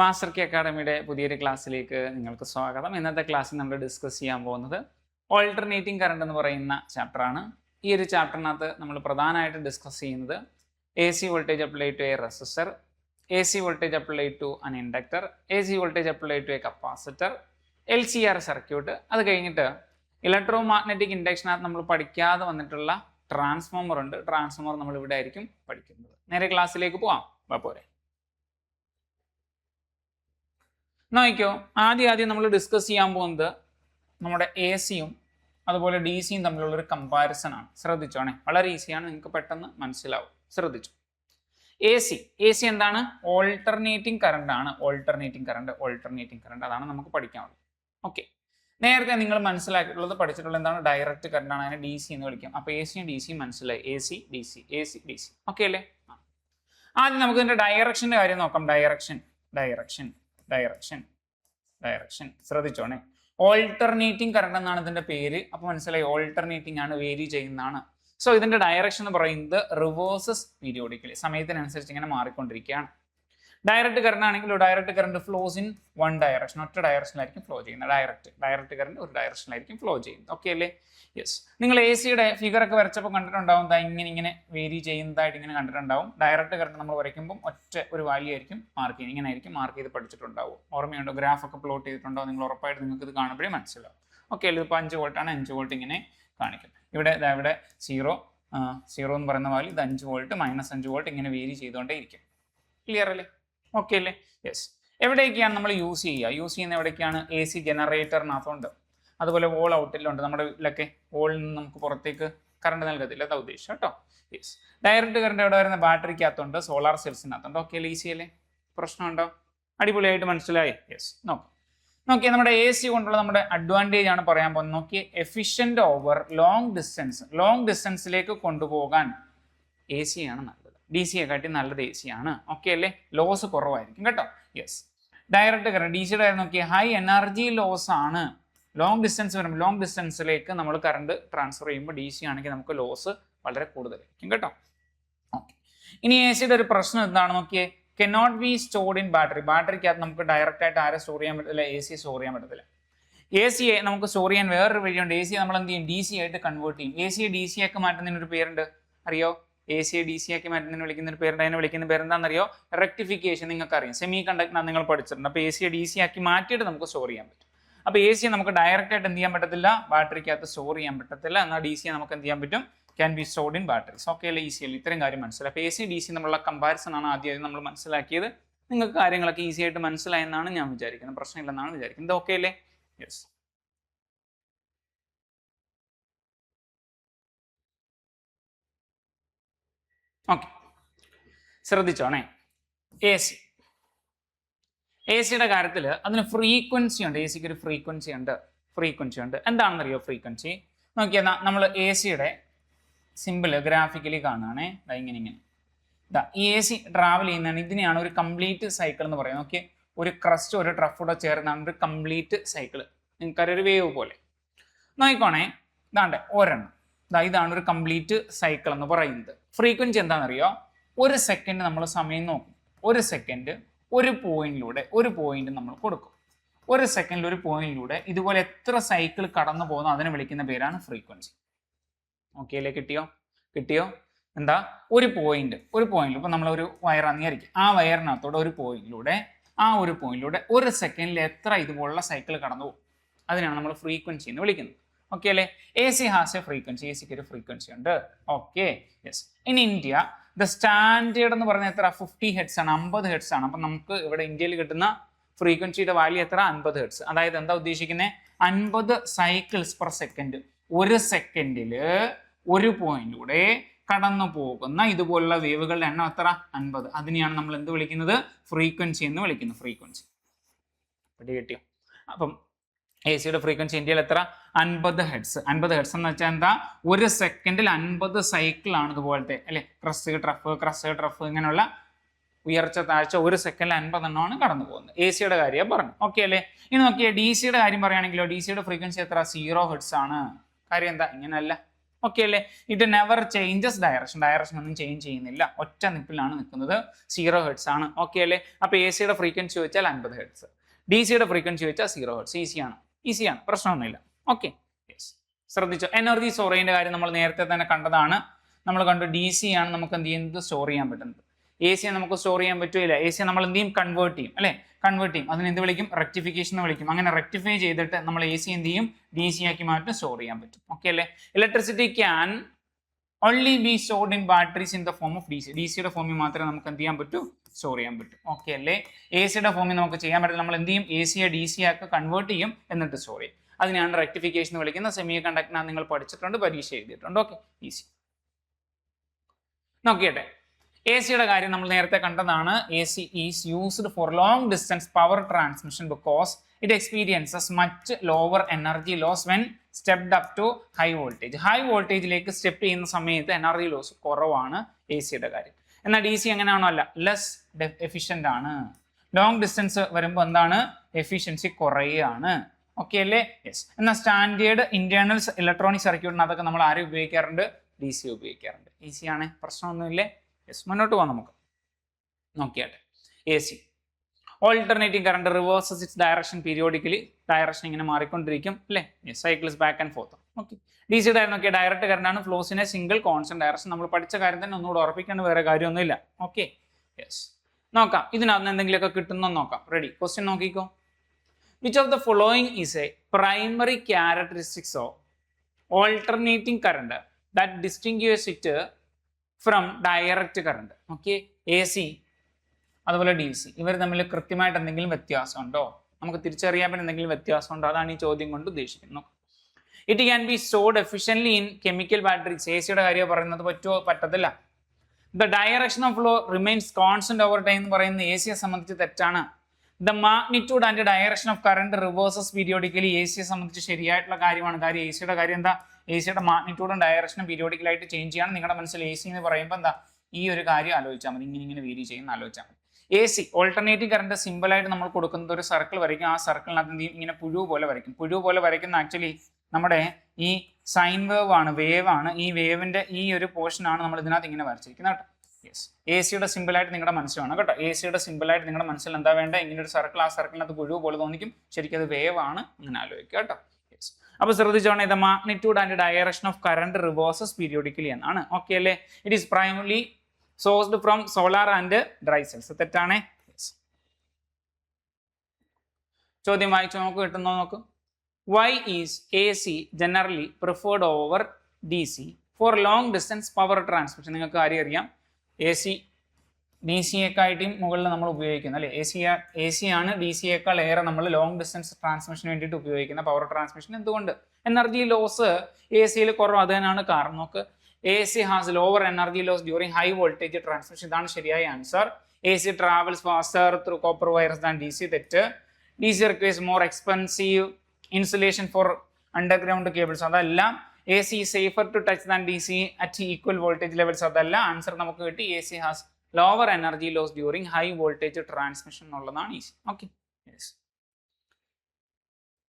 Master കി അക്കാഡമിയുടെ പുതിയൊരു ക്ലാസ്സിലേക്ക് നിങ്ങൾക്ക് സ്വാഗതം. ഇന്നത്തെ ക്ലാസ്സിൽ നമ്മൾ ഡിസ്കസ് ചെയ്യാൻ പോകുന്നത് ഓൾട്ടർനേറ്റിംഗ് കറണ്ട് എന്ന് പറയുന്ന ചാപ്റ്ററാണ്. ഈ ഒരു ചാപ്റ്ററിനകത്ത് നമ്മൾ പ്രധാനമായിട്ട് ഡിസ്കസ് ചെയ്യുന്നത് A C voltage apply to a resistor, A C voltage apply to an inductor, A C voltage apply to a capacitor, L C R circuit. അത് കഴിഞ്ഞിട്ട് ഇലക്ട്രോ മാഗ്നറ്റിക് ഇൻഡക്ഷനകത്ത് നമ്മൾ പഠിക്കാതെ വന്നിട്ടുള്ള ട്രാൻസ്ഫോമർ ഉണ്ട്. ട്രാൻസ്ഫോമർ നമ്മൾ ഇവിടെ ആയിരിക്കും പഠിക്കുന്നത്. നേരെ ക്ലാസ്സിലേക്ക് പോവാം. പോരെ നോക്കിക്കോ. ആദ്യം നമ്മൾ ഡിസ്കസ് ചെയ്യാൻ പോകുന്നത് നമ്മുടെ എ സിയും അതുപോലെ ഡി സിയും തമ്മിലുള്ളൊരു കമ്പാരിസൺ ആണ്. ശ്രദ്ധിച്ചോണേ, വളരെ ഈസിയാണ്, നിങ്ങൾക്ക് പെട്ടെന്ന് മനസ്സിലാവും. ശ്രദ്ധിച്ചു. എ സി എന്താണ്? ഓൾട്ടർനേറ്റിംഗ് കറണ്ട് ആണ്. ഓൾട്ടർനേറ്റിംഗ് കറണ്ട് അതാണ് നമുക്ക് പഠിക്കാനുള്ളത്. ഓക്കെ, നേരത്തെ നിങ്ങൾ മനസ്സിലാക്കിയിട്ടുള്ളത് പഠിച്ചിട്ടുള്ളത് എന്താണ്? ഡയറക്റ്റ് കറണ്ട് ആണ്. അതിനെ ഡി സി എന്ന് വിളിക്കാം. അപ്പോൾ എ സിയും ഡി സിയും മനസ്സിലായി. A C D C okay അല്ലേ? ആദ്യം നമുക്ക് ഇതിന്റെ ഡയറക്ഷന്റെ കാര്യം നോക്കാം. ഡയറക്ഷൻ ശ്രദ്ധിച്ചോണേ. ഓൾട്ടർനേറ്റിംഗ് കറണ്ട് എന്നാണ് ഇതിന്റെ പേര്. അപ്പൊ മനസ്സിലായി, ഓൾട്ടർനേറ്റിംഗ് ആണ്, വേരി ചെയ്യുന്നതാണ്. സോ ഇതിന്റെ ഡയറക്ഷൻ എന്ന് പറയുന്നത് റിവേഴ്സസ് പീരിയോഡിക്കലി, സമയത്തിനനുസരിച്ച് ഇങ്ങനെ മാറിക്കൊണ്ടിരിക്കുകയാണ്. ഡയറക്റ്റ് കറണ്ട് ആണെങ്കിൽ direct current flows in one direction, ഒറ്റ ഡയറക്ഷനിലായിരിക്കും ഫ്ലോ ചെയ്യുന്നത്. ഡയറക്റ്റ് കറണ്ട് ഒരു ഡയറക്ഷനിലായിരിക്കും ഫ്ലോ ചെയ്യുന്നത്. ഓക്കെ അല്ലേ? യെസ്. നിങ്ങൾ എ സിയുടെ ഫിഗർ ഒക്കെ വരച്ചപ്പോൾ കണ്ടിട്ടുണ്ടാവും, ഇങ്ങനെ വേരി ചെയ്യുന്നതായിട്ട് ഇങ്ങനെ കണ്ടിട്ടുണ്ടാവും. ഡയറക്റ്റ് കറണ്ട് നമ്മൾ വരയ്ക്കുമ്പോൾ ഒറ്റ ഒരു വാല്യൂ ആയിരിക്കും മാർക്ക് ചെയ്യുന്നത്. ഇങ്ങനെ ആയിരിക്കും മാർക്ക് ചെയ്ത് പഠിച്ചിട്ടുണ്ടാവും. ഓർമ്മയുണ്ടോ? ഗ്രാഫ് ഒക്കെ പ്ലോട്ട് ചെയ്തിട്ടുണ്ടോ? നിങ്ങൾ ഉറപ്പായിട്ട് നിങ്ങൾക്ക് ഇത് കാണുമ്പോഴേ മനസ്സിലാവും. ഓക്കെ അല്ലേ? ഇപ്പോൾ 5 വോൾട്ടാണ്, 5 വോൾട്ട് ഇങ്ങനെ കാണിക്കും. ഇവിടെ 0 എന്ന് പറയുന്ന വാല്യൂ, ഇത് 5 വോൾട്ട്, -5 വോൾട്ട്, ഇങ്ങനെ വേരി ചെയ്തുകൊണ്ടേ ഇരിക്കും. ക്ലിയർ അല്ലേ? ഓക്കെ അല്ലേ? യെസ്. എവിടേക്കാണ് നമ്മൾ യൂസ് ചെയ്യുന്നത് എവിടേക്കാണ്? എ സി ജനറേറ്ററിനകത്തുണ്ട്, അതുപോലെ വോൾ ഔട്ടിലുണ്ട്. നമ്മുടെ വീട്ടിലൊക്കെ വോളിൽ നിന്ന് നമുക്ക് പുറത്തേക്ക് കറണ്ട് നൽകത്തില്ല, അതാ ഉദ്ദേശിച്ചു കേട്ടോ. യെസ്. ഡയറക്റ്റ് കറണ്ട് എവിടെ വരുന്ന? ബാറ്ററിക്കകത്തുണ്ട്, സോളാർ സെൽസിനകത്തുണ്ട്. ഓക്കെ അല്ലേ? ഈസി അല്ലേ? പ്രശ്നമുണ്ടോ? അടിപൊളിയായിട്ട് മനസ്സിലായി. യെസ്. നോക്കിയേ, നമ്മുടെ എ സി കൊണ്ടുള്ള നമ്മുടെ അഡ്വാൻറ്റേജ് ആണ് പറയാൻ പോകുന്നത്. നോക്കിയേ, എഫിഷ്യന്റ് ഓവർ ലോങ് ഡിസ്റ്റൻസിലേക്ക് കൊണ്ടുപോകാൻ എ സി ആണ് നല്ലത്. ഡി സിയെ കാട്ടി നല്ലത് എ സി ആണ്. ഓക്കെ അല്ലേ? ലോസ് കുറവായിരിക്കും കേട്ടോ. യെസ്. ഡയറക്റ്റ് കറണ്ട് ഡി സിയുടെ കാര്യം നോക്കിയാൽ ഹൈ എനർജി ലോസ് ആണ്. ലോങ് ഡിസ്റ്റൻസ് വരുമ്പോൾ, ലോങ് ഡിസ്റ്റൻസിലേക്ക് നമ്മൾ കറണ്ട് ട്രാൻസ്ഫർ ചെയ്യുമ്പോൾ ഡി സി ആണെങ്കിൽ നമുക്ക് ലോസ് വളരെ കൂടുതലായിരിക്കും കേട്ടോ. ഓക്കെ, ഇനി എ സിയുടെ ഒരു പ്രശ്നം എന്താണ് നോക്കിയേ? കനോട്ട് ബി സ്റ്റോർഡ് ഇൻ ബാറ്ററിക്കകത്ത് നമുക്ക് ഡയറക്റ്റ് ആയിട്ട് ആരെ സ്റ്റോർ ചെയ്യാൻ പറ്റത്തില്ല, എ സി സ്റ്റോർ ചെയ്യാൻ പറ്റത്തില്ല. എ സിയെ നമുക്ക് സ്റ്റോർ ചെയ്യാൻ വേറൊരു വഴിയുണ്ട്. എ സി നമ്മൾ എന്ത് ചെയ്യും? ഡി സി ആയിട്ട് കൺവേർട്ട് ചെയ്യും. എ സിയെ ഡി സി ആക്കി മാറ്റുന്നതിന് ഒരു പേരുണ്ട്, അറിയോ? എ സിയെ ഡി സി ആക്കി മാറ്റുന്നതിന് വിളിക്കുന്ന ഒരു പേരുണ്ട്. അതിനെ വിളിക്കുന്ന പേരെന്താണെന്നറിയോ? റെക്ടിഫിക്കേഷൻ. നിങ്ങൾക്ക് അറിയാം, സെമി കണ്ടക്ടർ നിങ്ങൾ പഠിച്ചിട്ടുണ്ട്. അപ്പോൾ എ സിയെ ഡി സി ആക്കി മാറ്റിയിട്ട് നമുക്ക് സ്റ്റോർ ചെയ്യാൻ പറ്റും. അപ്പോൾ എ സിയെ നമുക്ക് ഡയറക്റ്റ് ആയിട്ട് എന്ത് ചെയ്യാൻ പറ്റത്തില്ല? ബാറ്ററിക്കകത്ത് സ്റ്റോർ ചെയ്യാൻ പറ്റത്തില്ല. എന്നാൽ ഡി സിയെ നമുക്ക് എന്ത് ചെയ്യാൻ പറ്റും? Can be stored in batteries. Okay അല്ലേ? ഈസി അല്ലേ? ഇത്രയും കാര്യം മനസ്സിലായി. അപ്പോൾ എ സി ഡി സി നമ്മളുള്ള കമ്പാരിസൺ ആണ് ആദ്യം നമ്മൾ മനസ്സിലാക്കിയത്. നിങ്ങൾക്ക് കാര്യങ്ങളൊക്കെ ഈസി ആയിട്ട് മനസ്സിലായെന്നാണ് ഞാൻ വിചാരിക്കുന്നത്. പ്രശ്നമില്ലെന്നാണ് വിചാരിക്കുന്നത്. ഓക്കെ അല്ലേ? യെസ്. ഓക്കെ, ശ്രദ്ധിച്ചോണേ. എ സിയുടെ കാര്യത്തിൽ അതിന് ഫ്രീക്വൻസി ഉണ്ട്. എ സിക്ക് ഒരു ഫ്രീക്വൻസി ഉണ്ട്. എന്താണെന്നറിയോ ഫ്രീക്വൻസി? നോക്കിയാൽ നമ്മൾ എ സിയുടെ സിമ്പിൾ ഗ്രാഫിക്കലി കാണുകയാണേ. ഇങ്ങനെ ഈ എ സി ട്രാവൽ ചെയ്യുന്നതാണ്. ഇതിനെയാണ് ഒരു കംപ്ലീറ്റ് സൈക്കിൾ എന്ന് പറയുന്നത്. ഓക്കെ, ഒരു ക്രസ്റ്റ് ഒരു ട്രഫ് കൂടെ ചേർന്നാണ് ഒരു കംപ്ലീറ്റ് സൈക്കിൾ. നിങ്ങൾക്കറിയാം, ഒരു വേവ് പോലെ. നോക്കിക്കോണേ, ഒരെണ്ണം ഇതാണ് ഒരു കംപ്ലീറ്റ് സൈക്കിൾ എന്ന് പറയുന്നത്. ഫ്രീക്വൻസി എന്താണെന്നറിയോ? ഒരു സെക്കൻഡ് നമ്മൾ സമയം നോക്കും. ഒരു സെക്കൻഡ് ഒരു പോയിന്റ് നമ്മൾ കൊടുക്കും. ഒരു സെക്കൻഡിൽ ഒരു പോയിന്റിലൂടെ ഇതുപോലെ എത്ര സൈക്കിൾ കടന്നു പോകുന്നു അതിനെ വിളിക്കുന്ന പേരാണ് ഫ്രീക്വൻസി. ഓക്കെ അല്ലേ? കിട്ടിയോ? എന്താ? ഒരു പോയിന്റ് ഇപ്പൊ നമ്മളൊരു വയറാന്ന് വിചാരിക്കും. ആ വയറിനകത്തോടെ ഒരു പോയിന്റിലൂടെ ഒരു സെക്കൻഡിൽ എത്ര ഇതുപോലുള്ള സൈക്കിൾ കടന്നു പോകും, അതിനാണ് നമ്മൾ ഫ്രീക്വൻസി എന്ന് വിളിക്കുന്നത്. ഓക്കെ അല്ലേ? A C has A frequency. A സിക്ക് ഒരു ഫ്രീക്വൻസി ഉണ്ട്. Okay, yes. In India the standard എന്ന് പറയുന്നത് എത്ര? 50 ഹെർട്സ് ആണ്, 50 ഹെർട്സ് ആണ്. അപ്പൊ നമുക്ക് ഇവിടെ ഇന്ത്യയിൽ കിട്ടുന്ന ഫ്രീക്വൻസിയുടെ വാല്യൂ എത്ര? 50 ഹെർട്സ്. അതായത് എന്താ ഉദ്ദേശിക്കുന്നത്? 50 സൈക്കിൾസ് പെർ സെക്കൻഡ്. ഒരു സെക്കൻഡില് ഒരു പോയിന്റിലൂടെ കടന്നു പോകുന്ന ഇതുപോലുള്ള വേവുകളുടെ എണ്ണം എത്ര? 50. അതിനെയാണ് നമ്മൾ എന്ത് വിളിക്കുന്നത്? ഫ്രീക്വൻസി എന്ന് വിളിക്കുന്നത്. ഫ്രീക്വൻസി കിട്ടിയോ? അപ്പം എ സിയുടെ ഫ്രീക്വൻസി ഇന്ത്യയിൽ എത്ര? 50 ഹെർട്സ്. 50 ഹെർട്സ് എന്ന് വെച്ചാൽ എന്താ? ഒരു സെക്കൻഡിൽ 50 സൈക്കിൾ ആണ് ഇതുപോലത്തെ, അല്ലെ? ക്രസ്റ്റ് ട്രഫ് ഇങ്ങനെയുള്ള ഉയർച്ച താഴ്ച ഒരു സെക്കൻഡിൽ 50 എണ്ണമാണ് കടന്നു പോകുന്നത്. എ സിയുടെ കാര്യം പറഞ്ഞു. ഓക്കെ അല്ലേ? ഇനി നോക്കിയാൽ ഡി സിയുടെ കാര്യം പറയുകയാണെങ്കിലോ, ഡി സിയുടെ ഫ്രീക്വൻസി എത്ര? 0 ഹെർട്സ് ആണ്. കാര്യം എന്താ? ഇങ്ങനെയല്ല, ഓക്കെ അല്ലേ? ഇറ്റ് നെവർ ചേഞ്ചസ് ഡയറക്ഷൻ ഒന്നും ചേഞ്ച് ചെയ്യുന്നില്ല, ഒറ്റ നിപ്പിലാണ് നിൽക്കുന്നത്, 0 ഹെർട്സ് ആണ്. ഓക്കെ അല്ലേ? അപ്പൊ എ സിയുടെ ഫ്രീക്വൻസി ചോദിച്ചാൽ 50 ഹെർട്സ്, ഡി സിയുടെ ഫ്രീക്വൻസി ചോദിച്ചാൽ 0 ഹെർട്സ്. ഈസിയാണ്, പ്രശ്നമൊന്നുമില്ല. ഓക്കെ, ശ്രദ്ധിച്ചോ. എനർജി സ്റ്റോർ ചെയ്യുന്ന കാര്യം നമ്മൾ നേരത്തെ തന്നെ കണ്ടതാണ്. നമ്മൾ കണ്ടു ഡി സി ആണ് നമുക്ക് എന്ത് ചെയ്യുന്നത്, സ്റ്റോർ ചെയ്യാൻ പറ്റുന്നത്. എ സിയെ നമുക്ക് സ്റ്റോർ ചെയ്യാൻ പറ്റില്ല. എ സിയെ നമ്മൾ എന്ത് ചെയ്യും, കൺവേർട്ട് ചെയ്യും അല്ലെ, കൺവേർട്ട് ചെയ്യും. അതിന് എന്ത് വിളിക്കും, റെക്ടിഫിക്കേഷൻ എന്ന് വിളിക്കും. അങ്ങനെ റെക്ടിഫൈ ചെയ്തിട്ട് നമ്മൾ എ സി എന്ത് ചെയ്യും, ഡി സി ആക്കി മാറ്റി സ്റ്റോർ ചെയ്യാൻ പറ്റും. ഓക്കെ അല്ലേ? Electricity can only B stored in batteries in the form of D C. D സിയുടെ ഫോമിൽ മാത്രമേ നമുക്ക് എന്ത് ചെയ്യാൻ പറ്റൂ, സ്റ്റോർ ചെയ്യാൻ പറ്റും. ഓക്കെ അല്ലേ? എ സിയുടെ ഫോമിൽ നമുക്ക് ചെയ്യാൻ പറ്റില്ല. നമ്മൾ എന്ത് ചെയ്യും, എ സിയെ ഡി സി ആക്കി കൺവേർട്ട് ചെയ്യും, എന്നിട്ട് സ്റ്റോർ ചെയ്യും. അതിനാണ് റെക്ടിഫിക്കേഷൻ വിളിക്കുന്നത്. സെമി കണ്ടക്ടറിനാണ് നിങ്ങൾ പഠിച്ചിട്ടുണ്ട്, പരീക്ഷ എഴുതിയിട്ടുണ്ട്. Okay, easy. നോക്കിയട്ടെ, എ സിയുടെ കാര്യം നമ്മൾ നേരത്തെ കണ്ടതാണ്. A C is used for long distance power transmission because it experiences much lower energy loss when stepped up to high voltage. High വോൾട്ടേജിലേക്ക് സ്റ്റെപ്പ് ചെയ്യുന്ന സമയത്ത് എനർജി ലോസ് കുറവാണ് എ സിയുടെ കാര്യം. എന്നാൽ ഡി സി എങ്ങനെയാണോ അല്ല, ലെസ് എഫിഷ്യൻ്റ് ആണ്. ലോങ് ഡിസ്റ്റൻസ് വരുമ്പോൾ എന്താണ്, എഫിഷ്യൻസി കുറയുകയാണ്. ഓക്കെ അല്ലേ? യെസ്. എന്നാൽ സ്റ്റാൻഡേർഡ് ഇന്റേണൽ ഇലക്ട്രോണിക് സർക്യൂട്ടിന് അതൊക്കെ നമ്മൾ ആരും ഉപയോഗിക്കാറുണ്ട്, ഡി സി ഉപയോഗിക്കാറുണ്ട്. ഈസിയാണ്, പ്രശ്നമൊന്നുമില്ലേ? യെസ്, മുന്നോട്ട് പോകാം നമുക്ക്. നോക്കിയാട്ടെ, A C alternating current reverses its direction periodically. Direction ഇങ്ങനെ മാറിക്കൊണ്ടിരിക്കും അല്ലേ, cycles back and forth. Okay. D സിയുടെ കാര്യം നോക്കിയാൽ ഡയറക്റ്റ് കറണ്ടാണ്, ഫ്ലോസിനെ സിംഗിൾ കോൺസ്റ്റന്റ് ഡയറക്ഷൻ. നമ്മൾ പഠിച്ച കാര്യം തന്നെ ഒന്നുകൂടെ ഉറപ്പിക്കേണ്ട വേറെ കാര്യമൊന്നുമില്ല. Okay, yes. നോക്കാം ഇതിനകത്ത് എന്തെങ്കിലുമൊക്കെ കിട്ടുന്നോ നോക്കാം. റെഡി, ക്വസ്റ്റ്യൻ നോക്കിക്കോ. Which of the following is a primary characteristics of alternating current that distinguishes it from direct current? Okay, AC അതുപോലെ ഡി സി ഇവർ തമ്മിൽ കൃത്യമായിട്ട് എന്തെങ്കിലും വ്യത്യാസമുണ്ടോ, നമുക്ക് തിരിച്ചറിയാൻ പറ്റുന്ന എന്തെങ്കിലും വ്യത്യാസമുണ്ടോ, അതാണ് ഈ ചോദ്യം കൊണ്ട് ഉദ്ദേശിക്കുന്നത്. It can be stored efficiently in chemical batteries. A സിയുടെ കാര്യം പറയുന്നത് പറ്റത്തില്ല. The direction of flow remains constant over time എന്ന് പറയുന്നത് എ സിയെ സംബന്ധിച്ച് തെറ്റാണ്. The magnitude and direction of current reverses periodically. A സിയെ സംബന്ധിച്ച് ശരിയായിട്ടുള്ള കാര്യമാണ്. കാര്യം എ സിയുടെ കാര്യം എന്താ, എ സിയുടെ മാഗ്നിറ്റ്യൂഡും ഡയറക്ഷനും പീരിയോഡിക്കലായിട്ട് ചേഞ്ച് ചെയ്യണം. നിങ്ങളുടെ മനസ്സിൽ എ സി എന്ന് പറയുമ്പോൾ എന്താ, ഈ ഒരു കാര്യം ആലോചിച്ചാൽ മതി, ഇങ്ങനെ വേരി ചെയ്യുന്ന ആലോചിച്ചാൽ മതി. എ സി ഓൾട്ടർനേറ്റീവ് കറണ്ട് സിമ്പിളായിട്ട് നമ്മൾ കൊടുക്കുന്നത് ഒരു സർക്കിൾ വരയ്ക്കും. ആ സർക്കിളിനകത്ത് ഇങ്ങനെ പുഴു പോലെ വരയ്ക്കും. പുഴു പോലെ വരയ്ക്കുന്ന ആക്ച്വലി നമ്മുടെ ഈ സൈൻ വേവ് ആണ്. ഈ വേവിന്റെ ഈ ഒരു പോർഷൻ ആണ് നമ്മൾ ഇതിനകത്ത് ഇങ്ങനെ വരച്ചിരിക്കുന്നത് കേട്ടോ. യെസ്, എ സിയുടെ സിമ്പിളായിട്ട് നിങ്ങളുടെ മനസ്സിലാണ് കേട്ടോ. എ സിയുടെ സിമ്പിളായിട്ട് നിങ്ങളുടെ മനസ്സിൽ എന്താ വേണ്ട, ഇങ്ങനെ ഒരു സർക്കിൾ, ആ സർക്കിളിനകത്ത് പുഴു പോലെ തോന്നിക്കും, ശരിക്കും അത് വേവ് ആണ്, അങ്ങനെ ആലോചിക്കുക കേട്ടോ. യെസ്, അപ്പോൾ ശ്രദ്ധിച്ചോണേ, the magnitude and direction of current reverses periodically എന്നാണ്. ഓക്കെ അല്ലേ? It is primarily sourced from solar and dry cells. തെറ്റാണേ. ചോദ്യം വായിച്ചു നോക്ക്, കിട്ടുന്നോ നോക്ക്. Why is A C generally preferred over D C for long distance power transmission? നിങ്ങൾക്ക് കാര്യം അറിയാം, എ സി ഡി സിയേക്കായിട്ടും മുകളിൽ നമ്മൾ ഉപയോഗിക്കുന്നത് അല്ലേ. എ സി ആണ് ഡി സിയേക്കാൾ ഏറെ നമ്മൾ ലോങ് ഡിസ്റ്റൻസ് ട്രാൻസ്മിഷന് വേണ്ടിയിട്ട് ഉപയോഗിക്കുന്ന പവർ ട്രാൻസ്മിഷൻ. എന്തുകൊണ്ട്? എനർജി ലോസ് എ സിയിൽ കുറവ്, അത് തന്നെയാണ് കാരണം. നോക്ക്, A C has lower energy loss during high voltage transmission. ഇതാണ് ശരിയായ answer. A C travels faster through copper wires than D C. തെറ്റ്. D C requires more expensive insulation for underground cables. അതെല്ലാം. A C safer to touch than D C at equal voltage levels. അതല്ല. Answer നമുക്ക് കിട്ടി, A C has lower energy loss during high voltage transmission എന്നുള്ളതാണ് easy. Okay,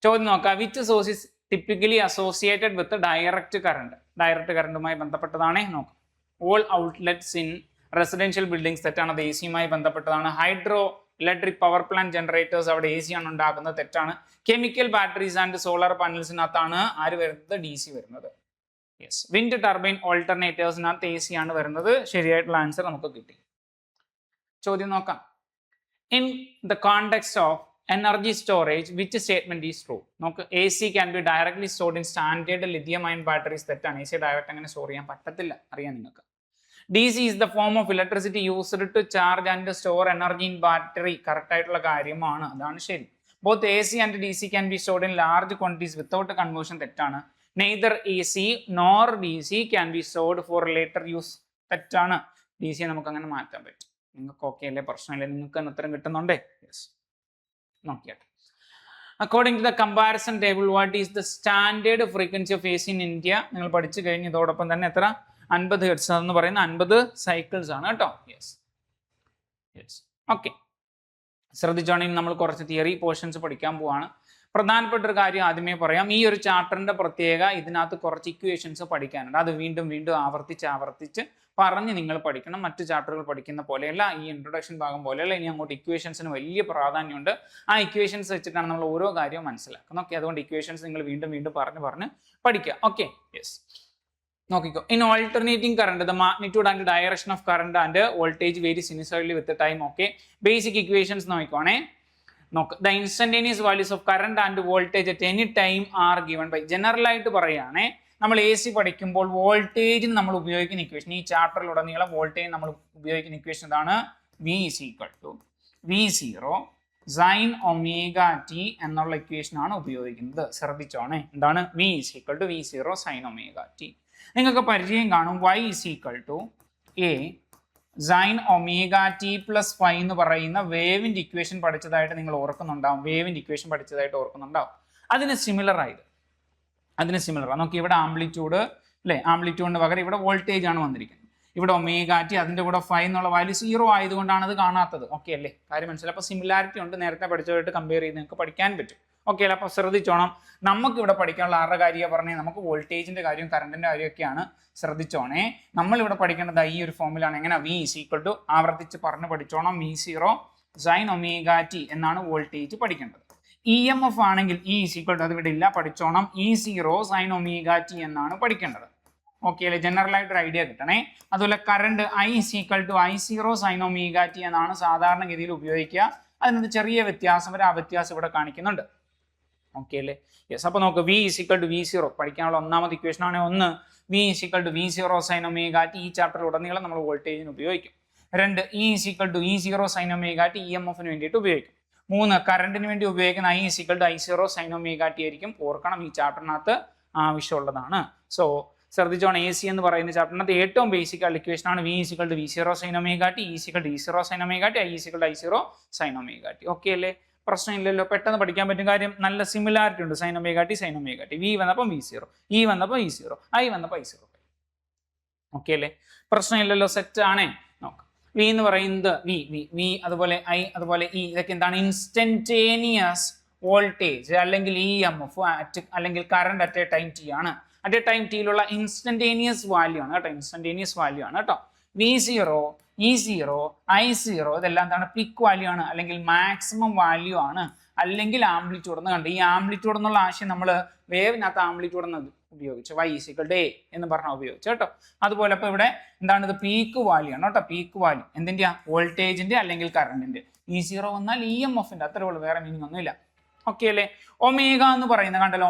ചോദ്യം നോക്കാം. Which source is typically associated with direct current? Direct കറണ്ടുമായി ബന്ധപ്പെട്ടതാണേ. നോക്കാം. All outlets in residential buildings. തെറ്റാണ്. അത് എ സിയുമായി ബന്ധപ്പെട്ടതാണ്. Hydro electric power plant generators, അവിടെ എ സി ആണ് ഉണ്ടാക്കുന്നത്. തെറ്റാണ്. കെമിക്കൽ ബാറ്ററീസ് ആൻഡ് സോളാർ പാനൽസിനകത്താണ് ആര് വരുന്നത്? ഡി സി വരുന്നത്. Yes. Wind turbine ഓൾട്ടർനേറ്റേഴ്സിനകത്ത് A C ആണ് വരുന്നത്. ശരിയായിട്ടുള്ള ആൻസർ നമുക്ക് കിട്ടി. ചോദ്യം നോക്കാം. In the context of energy storage which statement is true? നമുക്ക് A C can be directly stored in standard lithium ion batteries. തെറ്റാണ്. എ സി ഡയറക്റ്റ് അങ്ങനെ സ്റ്റോർ ചെയ്യാൻ പറ്റത്തില്ല, അറിയാം നിങ്ങൾക്ക്. D C is the form of electricity used to charge and store energy in battery. Correct ആയിട്ടുള്ള കാര്യമാണ്, അതാണ് ശരി. Both A C and D C can be stored in large quantities without conversion. തെറ്റാണ്. Neither A C nor D C can be stored for later use. തെറ്റാണ്. D C നമുക്ക് അങ്ങനെ മാറ്റാൻ പറ്റും. നിങ്ങൾക്ക് ഓക്കെ അല്ലേ? പ്രശ്നമില്ലേ? നിങ്ങൾക്ക് ഉത്തരം കിട്ടുന്നുണ്ടേ? യെസ്. നോക്കിയാട്ടെ. According to the comparison table, what is the standard frequency of A C in India? നിങ്ങൾ പഠിച്ചു കഴിഞ്ഞ് ഇതോടൊപ്പം തന്നെ എത്ര? 50 ഹെർട്സ് എന്ന് പറയുന്ന 50 സൈക്കിൾസ് ആണ് കേട്ടോ. Yes, yes. ഓക്കെ, ശ്രദ്ധിച്ചോണെങ്കിൽ നമ്മൾ കുറച്ച് തിയറി പോർഷൻസ് പഠിക്കാൻ പോവാണ്. പ്രധാനപ്പെട്ട ഒരു കാര്യം ആദ്യമേ പറയാം, ഈ ഒരു ചാപ്റ്ററിന്റെ പ്രത്യേക ഇതിനകത്ത് കുറച്ച് ഇക്വേഷൻസ് പഠിക്കാനുണ്ട്. അത് വീണ്ടും വീണ്ടും ആവർത്തിച്ച് പറഞ്ഞ് നിങ്ങൾ പഠിക്കണം. മറ്റു ചാപ്റ്ററുകൾ പഠിക്കുന്ന പോലെയല്ല, ഈ ഇൻട്രൊഡക്ഷൻ ഭാഗം പോലെയല്ല. ഇനി അങ്ങോട്ട് ഇക്വേഷൻസിന് വലിയ പ്രാധാന്യമുണ്ട്. ആ ഇക്വേഷൻസ് വെച്ചിട്ടാണ് നമ്മൾ ഓരോ കാര്യവും മനസ്സിലാക്കുന്നത്. ഓക്കെ, അതുകൊണ്ട് ഇക്വേഷൻസ് നിങ്ങൾ വീണ്ടും വീണ്ടും പറഞ്ഞ് പഠിക്കുക. Okay, yes. നോക്കിക്കോ. In alternating current the magnitude and direction of current and voltage vary sinusoidally with time. Okay, basic equations നോക്കിക്കോണേ. നോക്ക്, the instantaneous values of current and voltage at any time are given by. General ആയിട്ട് പറയുകയാണെ, നമ്മൾ A C പഠിക്കുമ്പോൾ വോൾട്ടേജിന് നമ്മൾ ഉപയോഗിക്കുന്ന equation, ഈ ചാപ്റ്ററിലുടനീളം വോൾട്ടേജ് നമ്മൾ ഉപയോഗിക്കുന്ന ഇക്വേഷൻ ഇതാണ്. V is equal to V0 sine omega t എന്നുള്ള ഇക്വേഷൻ ആണ് ഉപയോഗിക്കുന്നത്. ശ്രദ്ധിച്ചോണേ, എന്താണ്? V is equal to V0 sine omega t. നിങ്ങൾക്ക് പരിചയം കാണും, y is equal to A sine omega t plus five എന്ന് പറയുന്ന വേവിന്റെ ഇക്വേഷൻ പഠിച്ചതായിട്ട് നിങ്ങൾ ഓർക്കുന്നുണ്ടാവും. വേവിന്റെ ഇക്വേഷൻ പഠിച്ചതായിട്ട് ഓർക്കുന്നുണ്ടാവും. അതിന് സിമിലർ ആയത്, അതിന് സിമിലർ ആണ്. നോക്കി, ഇവിടെ ആംപ്ലിറ്റ്യൂഡ് അല്ലെ, ആംപ്ലിറ്റ്യൂഡിന് പകരം ഇവിടെ വോൾട്ടേജ് ആണ് വന്നിരിക്കുന്നത്. ഇവിടെ ഒമേഗ ടി, അതിന്റെ കൂടെ ഫൈവ് എന്നുള്ള വാല്യൂ 0 ആയതുകൊണ്ടാണ് അത് കാണാത്തത്. ഓക്കെ അല്ലേ, കാര്യം മനസ്സിലായി? അപ്പൊ സിമിലാരിറ്റി ഉണ്ട്, നേരത്തെ പഠിച്ചതായിട്ട് കമ്പയർ ചെയ്ത് നിങ്ങൾക്ക് പഠിക്കാൻ പറ്റും. ഓക്കെ അല്ലേ? അപ്പൊ ശ്രദ്ധിച്ചോണം, നമുക്ക് ഇവിടെ പഠിക്കാനുള്ള ആരുടെ കാര്യമാണ് പറഞ്ഞത്? നമുക്ക് വോൾട്ടേജിന്റെ കാര്യവും കറണ്ടിന്റെ കാര്യമൊക്കെയാണ്. ശ്രദ്ധിച്ചോണേ, നമ്മൾ ഇവിടെ പഠിക്കേണ്ടത് ഈ ഒരു ഫോമിലാണ്. എങ്ങനെ? V ഇസ് ഈക്വൽ ടു, ആവർത്തിച്ച് പറഞ്ഞ് പഠിച്ചോണം, V0 സൈൻ ഒമേഗ ടി എന്നാണ് വോൾട്ടേജ് പഠിക്കേണ്ടത്. EMF ആണെങ്കിൽ E ഇസ് ഈക്വൽ ടു, അത് ഇവിടെ ഇല്ല, പഠിച്ചോണം, E0 സൈൻ ഒമേഗ ടി എന്നാണ് പഠിക്കേണ്ടത്. ഓക്കെ അല്ലേ? ജനറൽ ആയിട്ട് ഒരു ഐഡിയ കിട്ടണേ. അതുപോലെ current I is equal to I0 sine omega t എന്നാണ് സാധാരണഗതിയിൽ ഉപയോഗിക്കുക. അതിനകത്ത് ചെറിയ വ്യത്യാസം വരെ, ആ വ്യത്യാസം ഇവിടെ കാണിക്കുന്നുണ്ട്. ഓക്കെ അല്ലേ? യെസ്. അപ്പൊ നോക്ക്, V is equal to V0 പഠിക്കാനുള്ള ഒന്നാമത്തെ ഇക്വേഷൻ ആണ് ഒന്ന്. V is equal to V0 sine omega T. ഈ ചാപ്റ്ററിൽ ഉടനീളം നമ്മൾ വോൾട്ടേജിന് ഉപയോഗിക്കും. 2, E is equal to E0 sine omega T, EMFന് വേണ്ടിയിട്ട് ഉപയോഗിക്കും. 3, കറണ്ടിന് വേണ്ടി ഉപയോഗിക്കുന്ന I is equal to I0 sine omega T ആയിരിക്കും. ഓർക്കണം, ഈ ചാപ്റ്ററിനകത്ത് ആവശ്യമുള്ളതാണ്. സോ ശ്രദ്ധിച്ചോണം, AC എന്ന് പറയുന്ന ചാപ്റ്ററിനകത്ത് ഏറ്റവും ബേസിക് ആയിട്ടുള്ള ഇക്വേഷൻ ആണ് V is equal to V0 sine omega t, E is equal to E0 sine omega t, I is equal to I0 sine omega t. Okay അല്ലേ? പ്രശ്നമില്ലല്ലോ, പെട്ടെന്ന് പഠിക്കാൻ പറ്റും. കാര്യം നല്ല സിമിലാരിറ്റി ഉണ്ട്. Sine omega t, sine omega t. V വന്നപ്പോൾ V0, E വന്നപ്പോൾ E0, I വന്നപ്പോൾ I0. ഓക്കെ അല്ലേ? പ്രശ്നമില്ലല്ലോ, സെറ്റ് ആണേ. നോക്കാം, V എന്ന് പറയുന്നത് V അതുപോലെ I അതുപോലെ E, ഇതൊക്കെ എന്താണ്? ഇൻസ്റ്റന്റേനിയസ് വോൾട്ടേജ് അല്ലെങ്കിൽ EMF അല്ലെങ്കിൽ current at a time T ആണ്. അറ്റ് എ ടൈം ടിയിലുള്ള ഇൻസ്റ്റന്റേനിയസ് വാല്യൂ ആണ് കേട്ടോ, ഇൻസ്റ്റന്റേനിയസ് വാല്യൂ ആണ് കേട്ടോ. V0, E0, I0 ഇതെല്ലാം എന്താണ്? പീക്ക് വാല്യൂ ആണ്, അല്ലെങ്കിൽ മാക്സിമം വാല്യൂ ആണ്, അല്ലെങ്കിൽ ആംപ്ലിറ്റ്യൂഡ് എന്ന് കണ്ട്. ഈ ആംപ്ലിറ്റ്യൂഡ് എന്നുള്ള ആശയം നമ്മൾ വേവിനകത്ത് ആംപ്ലിറ്റ്യൂഡ് എന്ന് ഉപയോഗിച്ചു, y is equal to a എന്ന് പറഞ്ഞാൽ ഉപയോഗിച്ചു കേട്ടോ. അതുപോലെ അപ്പോൾ ഇവിടെ എന്താണ്? ഇത് പീക്ക് വാല്യൂ ആണ് കേട്ടോ. പീക്ക് വാല്യൂ എന്തിൻ്റെയാ? വോൾട്ടേജിന്റെ അല്ലെങ്കിൽ കറണ്ടിന്റെ. E0 വന്നാൽ EMFന്റെ, അത്രേ ഉള്ളൂ, വേറെ മീനിങ് ഒന്നുമില്ല. ഓക്കെ അല്ലേ? ഒമേഗ എന്ന് പറയുന്ന കണ്ടല്ലോ,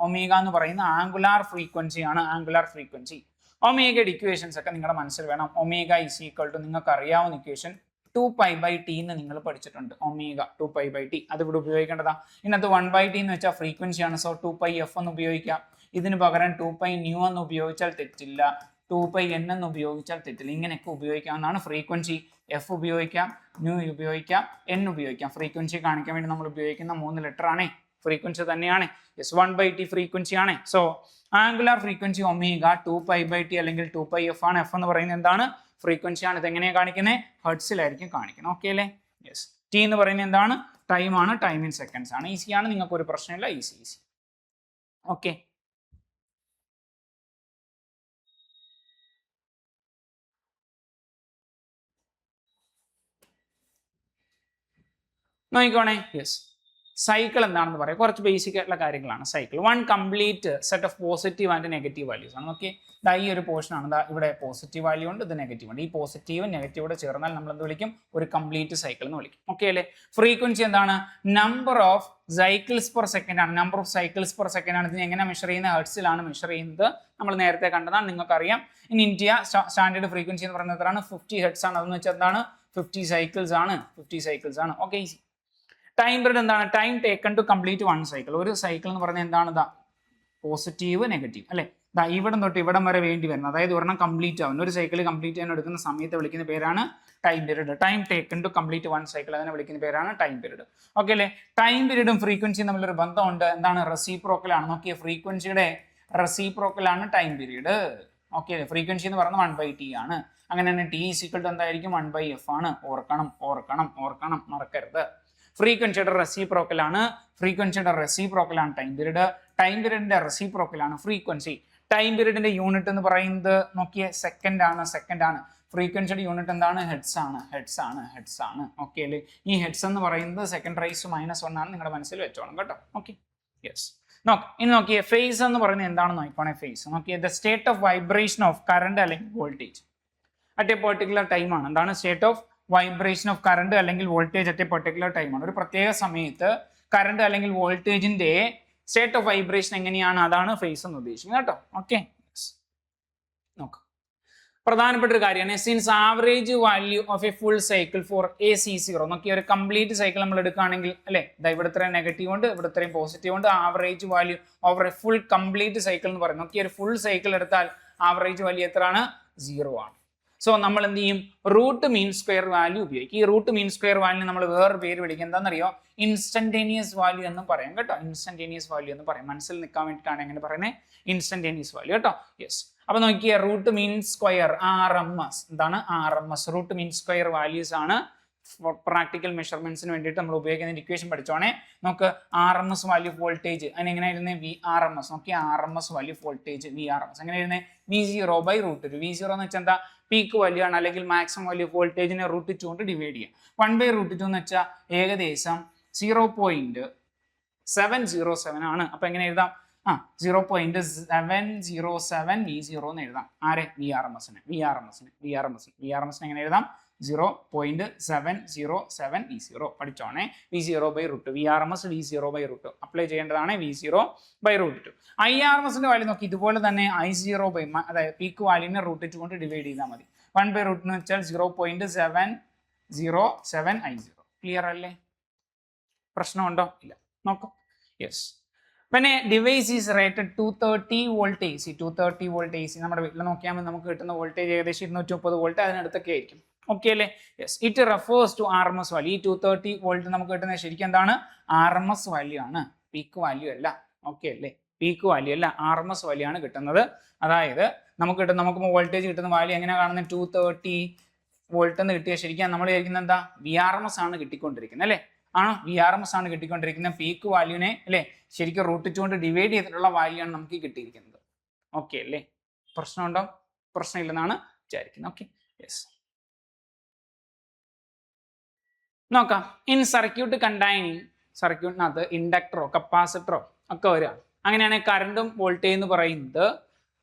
ഒമേഗ എന്ന് പറയുന്ന ആംഗുലാർ ഫ്രീക്വൻസി ആണ്. ആംഗുലാർ ഫ്രീക്വൻസി, ഒമേഗയുടെ ഇക്വേഷൻസ് ഒക്കെ നിങ്ങളുടെ മനസ്സിൽ വേണം. ഒമേഗ ഇസ് ഈക്വൽ ടു, നിങ്ങൾക്ക് അറിയാവുന്ന ഇക്വേഷൻ 2π/t എന്ന് നിങ്ങൾ പഠിച്ചിട്ടുണ്ട്. ഒമേഗ 2π/t, അത് ഇവിടെ ഉപയോഗിക്കേണ്ടതാ. ഇതിനകത്ത് 1/t എന്ന് വെച്ചാൽ ഫ്രീക്വൻസി ആണ്. സോ 2πf എന്ന് ഉപയോഗിക്കാം. ഇതിന് പകരം 2πν എന്ന് ഉപയോഗിച്ചാൽ തെറ്റില്ല, 2πn എന്ന് ഉപയോഗിച്ചാൽ തെറ്റില്ല. ഇങ്ങനെയൊക്കെ ഉപയോഗിക്കാവുന്നതാണ്. ഫ്രീക്വൻസി എഫ് ഉപയോഗിക്കാം, ന്യൂ ഉപയോഗിക്കാം, എൻ ഉപയോഗിക്കാം. ഫ്രീക്വൻസി കാണിക്കാൻ വേണ്ടി നമ്മൾ ഉപയോഗിക്കുന്ന 3 ലെറ്റർ ആണ്, ഫ്രീക്വൻസി തന്നെയാണ്. യെസ്, 1/t ഫ്രീക്വൻസി ആണ്. So angular frequency omega 2π/t അല്ലെങ്കിൽ 2πf ആണ്. എഫ് എന്ന് പറയുന്നത് എന്താണ്? ഫ്രീക്വൻസി ആണ്. ഇതെങ്ങനെയാണ് കാണിക്കുന്നത്? ഹെർട്സിലായിരിക്കും കാണിക്കുന്നത്. ഓക്കെ അല്ലേ? യെസ്. ടി എന്ന് പറയുന്നത് എന്താണ്? ടൈം ആണ്. ടൈം ഇൻ സെക്കൻഡ്സ് ആണ്. ഈസി ആണ്, നിങ്ങൾക്ക് ഒരു പ്രശ്നമില്ല. ഈസി. ഓക്കെ, നോക്കിക്കോണേ. യെസ്, സൈക്കിൾ എന്താണെന്ന് പറയാം. കുറച്ച് ബേസിക് ആയിട്ടുള്ള കാര്യങ്ങളാണ് cycle. 1 complete set of positive and negative values ആണ്. ഓക്കെ, ഈ ഒരു പോർഷൻ ആണ്. ഇവിടെ പോസിറ്റീവ് വാല്യൂ ഉണ്ട്, ഇത് നെഗറ്റീവ് ഉണ്ട്. ഈ പോസിറ്റീവും നെഗറ്റീവോടെ ചേർന്നാൽ നമ്മൾ എന്ത് വിളിക്കും? ഒരു കംപ്ലീറ്റ് സൈക്കിൾ എന്ന് വിളിക്കും. ഓക്കെ അല്ലേ? ഫ്രീക്വൻസി എന്താണ്? Number of cycles per second ആണ്. Number of cycles per second ആണ്. ഇതിന് എങ്ങനെ മെഷർ ചെയ്യുന്നത്? ഹെർട്സിലാണ് മെഷർ ചെയ്യുന്നത്. നമ്മൾ നേരത്തെ കണ്ടതാണ്, നിങ്ങൾക്കറിയാം. ഇൻ ഇന്ത്യ സ്റ്റാൻഡേർഡ് ഫ്രീക്വൻസി എന്ന് പറയുന്നത് എത്രയാണ്? 50 ഹെർട്സ് ആണ്. അതെന്ന് വെച്ചാൽ എന്താണ്? 50 സൈക്കിൾസ് ആണ്. 50 സൈക്കിൾസ് ആണ്. Okay, easy. ടൈം പീരീഡ് എന്താണ്? Time taken to complete 1 cycle. ഒരു സൈക്കിൾ എന്ന് പറഞ്ഞാൽ എന്താണ്? പോസിറ്റീവ് നെഗറ്റീവ് അല്ലെ? ഇവിടം തൊട്ട് ഇവിടം വരെ വേണ്ടി വരുന്നത്, അതായത് ഒരെണ്ണം കംപ്ലീറ്റ് ആവുന്ന, ഒരു സൈക്കിൾ കംപ്ലീറ്റ് ചെയ്യാൻ എടുക്കുന്ന സമയത്ത് വിളിക്കുന്ന പേരാണ് time period. Time taken to complete 1 cycle, അതിനെ വിളിക്കുന്ന പേരാണ് ടൈം പീരീഡ്. ഓക്കെ അല്ലേ? ടൈം പീരീഡും ഫ്രീക്വൻസിയും തമ്മിലൊരു ബന്ധമുണ്ട്. എന്താണ്? റെസിപ്രോക്കൽ ആണ്. നോക്കിയ ഫ്രീക്വൻസിയുടെ റെസിപ്രോക്കൽ ആണ് ടൈം പീരീഡ്. ഓക്കെ, ഫ്രീക്വൻസി എന്ന് പറയുന്നത് 1/t ആണ്. അങ്ങനെ തന്നെ t ഈക്വൽ ടു എന്തായിരിക്കും? 1/f ആണ്. ഓർക്കണം, മറക്കരുത്. ഫ്രീക്വൻസിയുടെ റെസിപ്രോക്കൽ ആണ് ടൈം പീരീഡ്. ടൈം പീരീഡിന്റെ റെസിപ്രോക്കൽ ആണ് ഫ്രീക്വൻസി. ടൈം പീരീഡിന്റെ യൂണിറ്റ് എന്ന് പറയുന്നത് നോക്കിയേ സെക്കൻഡ് ആണ്. ഫ്രീക്വൻസിയുടെ യൂണിറ്റ് എന്താണ്? ഹെഡ്സ് ആണ്. ഓക്കെ അല്ലേ? ഈ ഹെഡ്സ് എന്ന് പറയുന്നത് (10⁻⁻1 ആണ്. നിങ്ങളുടെ മനസ്സിൽ വെച്ചോണം കേട്ടോ. Okay, yes. ഇനി നോക്കിയേ ഫേസ് എന്ന് പറയുന്നത് എന്താണെന്ന് നോക്കിക്കോണേ. ഫേസ് നോക്കിയേ the state of vibration of current അല്ലെങ്കിൽ voltage at a particular time ആണ്. എന്താണ് state of vibration of current അല്ലെങ്കിൽ voltage at a particular time ആണ്. ഒരു പ്രത്യേക സമയത്ത് കറണ്ട് അല്ലെങ്കിൽ വോൾട്ടേജിന്റെ സ്റ്റേറ്റ് ഓഫ് വൈബ്രേഷൻ എങ്ങനെയാണ്, അതാണ് ഫേസ് എന്ന് ഉദ്ദേശിക്കുന്നത് കേട്ടോ. ഓക്കെ, നോക്കാം. പ്രധാനപ്പെട്ട ഒരു കാര്യമാണ് since average value of A full cycle four AC0. നോക്കി ഒരു കംപ്ലീറ്റ് സൈക്കിൾ നമ്മൾ എടുക്കുകയാണെങ്കിൽ അല്ലെ, ഇവിടെ ഇത്രയും നെഗറ്റീവ് ഉണ്ട്, ഇവിടെ ഇത്രയും പോസിറ്റീവ് ഉണ്ട്. Average value over A full complete cycle എന്ന് പറയുന്നത് നോക്കി ഒരു ഫുൾ സൈക്കിൾ എടുത്താൽ ആവറേജ് വാല്യൂ എത്രയാണ്? 0 ആണ്. സോ നമ്മൾ എന്ത് ചെയ്യും? റൂട്ട് മീൻ സ്ക്വയർ വാല്യൂ ഉപയോഗിക്കും. ഈ റൂട്ട് മീൻ സ്ക്വയർ വാല്യൂ നമ്മൾ വേറൊരു പേര് വിളിക്കുക. എന്താണെന്നറിയോ? ഇൻസ്റ്റന്റേനിയസ് വാല്യൂ എന്നും പറയും കേട്ടോ. ഇൻസ്റ്റന്റേനിയസ് വാല്യൂ എന്ന് പറയും. മനസ്സിൽ നിൽക്കാൻ വേണ്ടിയിട്ടാണ് എങ്ങനെ പറയുന്നത്? ഇൻസ്റ്റന്റേനിയസ് വാല്യൂ കേട്ടോ. യെസ്. അപ്പൊ നോക്കിയേ റൂട്ട് മീൻ സ്ക്വയർ RMS. എന്താണ് RMS? Root mean square values ആണ് പ്രാക്ടിക്കൽ മെഷർമെന്റ്സിന് വേണ്ടിയിട്ട് നമ്മൾ ഉപയോഗിക്കുന്ന ഇക്വേഷൻ പഠിച്ചോണേ. നമുക്ക് RMS വാല്യൂ വോൾട്ടേജ് അതിനെങ്ങനെയായിരുന്നു? VRMS. നോക്കി RMS വാല്യൂ വോൾട്ടേജ് VRMS എങ്ങനെയായിരുന്നു? V0/√2. V0 എന്ന് വെച്ചാൽ എന്താ? പീക്ക് വാല്യൂ ആണ്, അല്ലെങ്കിൽ മാക്സിമം വാല്യൂ വോൾട്ടേജിനെ √2 കൊണ്ട് ഡിവൈഡ് ചെയ്യാം. 1/√2 എന്ന് വെച്ചാൽ ഏകദേശം 0.707 ആണ്. അപ്പൊ എങ്ങനെ എഴുതാം? 0.707 V0 എന്ന് എഴുതാം. ആരെ? VRMS-ന് എങ്ങനെ എഴുതാം? 0.707 V0 പഠിച്ചോണേ. V0/√2 VRMS V0/√2 apply ചെയ്യേണ്ടതാണ്. V0/√2. IRMS-ന്റെ വാല്യൂ നോക്കി ഇതുപോലെ തന്നെ I0 അതായത് പീക്ക് വാല്യൂവിനെ √2 കൊണ്ട് ഡിവൈഡ് ചെയ്താൽ മതി. 1/√2 എന്ന് വെച്ചാൽ 0.707 I0. ക്ലിയർ അല്ലേ? പ്രശ്നമുണ്ടോ? ഇല്ല. നോക്കാം. യെസ്. പിന്നെ device is rated 230 volt AC. 230 volt AC നമ്മുടെ വീട്ടിൽ നോക്കിയാൽ നമുക്ക് കിട്ടുന്ന വോൾട്ടേജ് ഏകദേശം 230 വോൾട്ട് അതിനടുത്തൊക്കെ ആയിരിക്കും. ഓക്കെ അല്ലേ? Yes. It refers to RMS value. ഈ 230 വോൾട്ട് നമുക്ക് കിട്ടുന്നത് ശരിക്കും എന്താണ്? RMS വാല്യൂ ആണ്, പീക്ക് വാല്യൂ അല്ല. ഓക്കെ അല്ലേ? പീക്ക് വാല്യൂ അല്ല, RMS വാല്യൂ ആണ് കിട്ടുന്നത്. അതായത് നമുക്ക് വോൾട്ടേജ് കിട്ടുന്ന വാല്യൂ എങ്ങനെയാണ് കാണുന്നത്? 230 വോൾട്ട് എന്ന് കിട്ടിയാൽ ശരിക്കും നമ്മൾ വിചാരിക്കുന്നത് എന്താ? VRMS ആണ് കിട്ടിക്കൊണ്ടിരിക്കുന്നത് അല്ലേ? ആണോ? VRMS ആണ് കിട്ടിക്കൊണ്ടിരിക്കുന്നത്. പീക്ക് വാല്യൂനെ അല്ലേ ശരിക്കും √2 കൊണ്ട് ഡിവൈഡ് ചെയ്തിട്ടുള്ള വാല്യൂ ആണ് നമുക്ക് കിട്ടിയിരിക്കുന്നത്. ഓക്കെ അല്ലേ? പ്രശ്നമുണ്ടോ? പ്രശ്നമില്ലെന്നാണ് വിചാരിക്കുന്നത്. Okay, yes. നോക്കാം. ഇൻ സർക്യൂട്ട് കണ്ടൈനിങ്, സർക്യൂട്ടിനകത്ത് ഇൻഡക്ടറോ കപ്പാസിറ്ററോ ഒക്കെ വരിക. അങ്ങനെയാണെങ്കിൽ കറണ്ടും വോൾട്ടേജ് എന്ന് പറയുന്നത്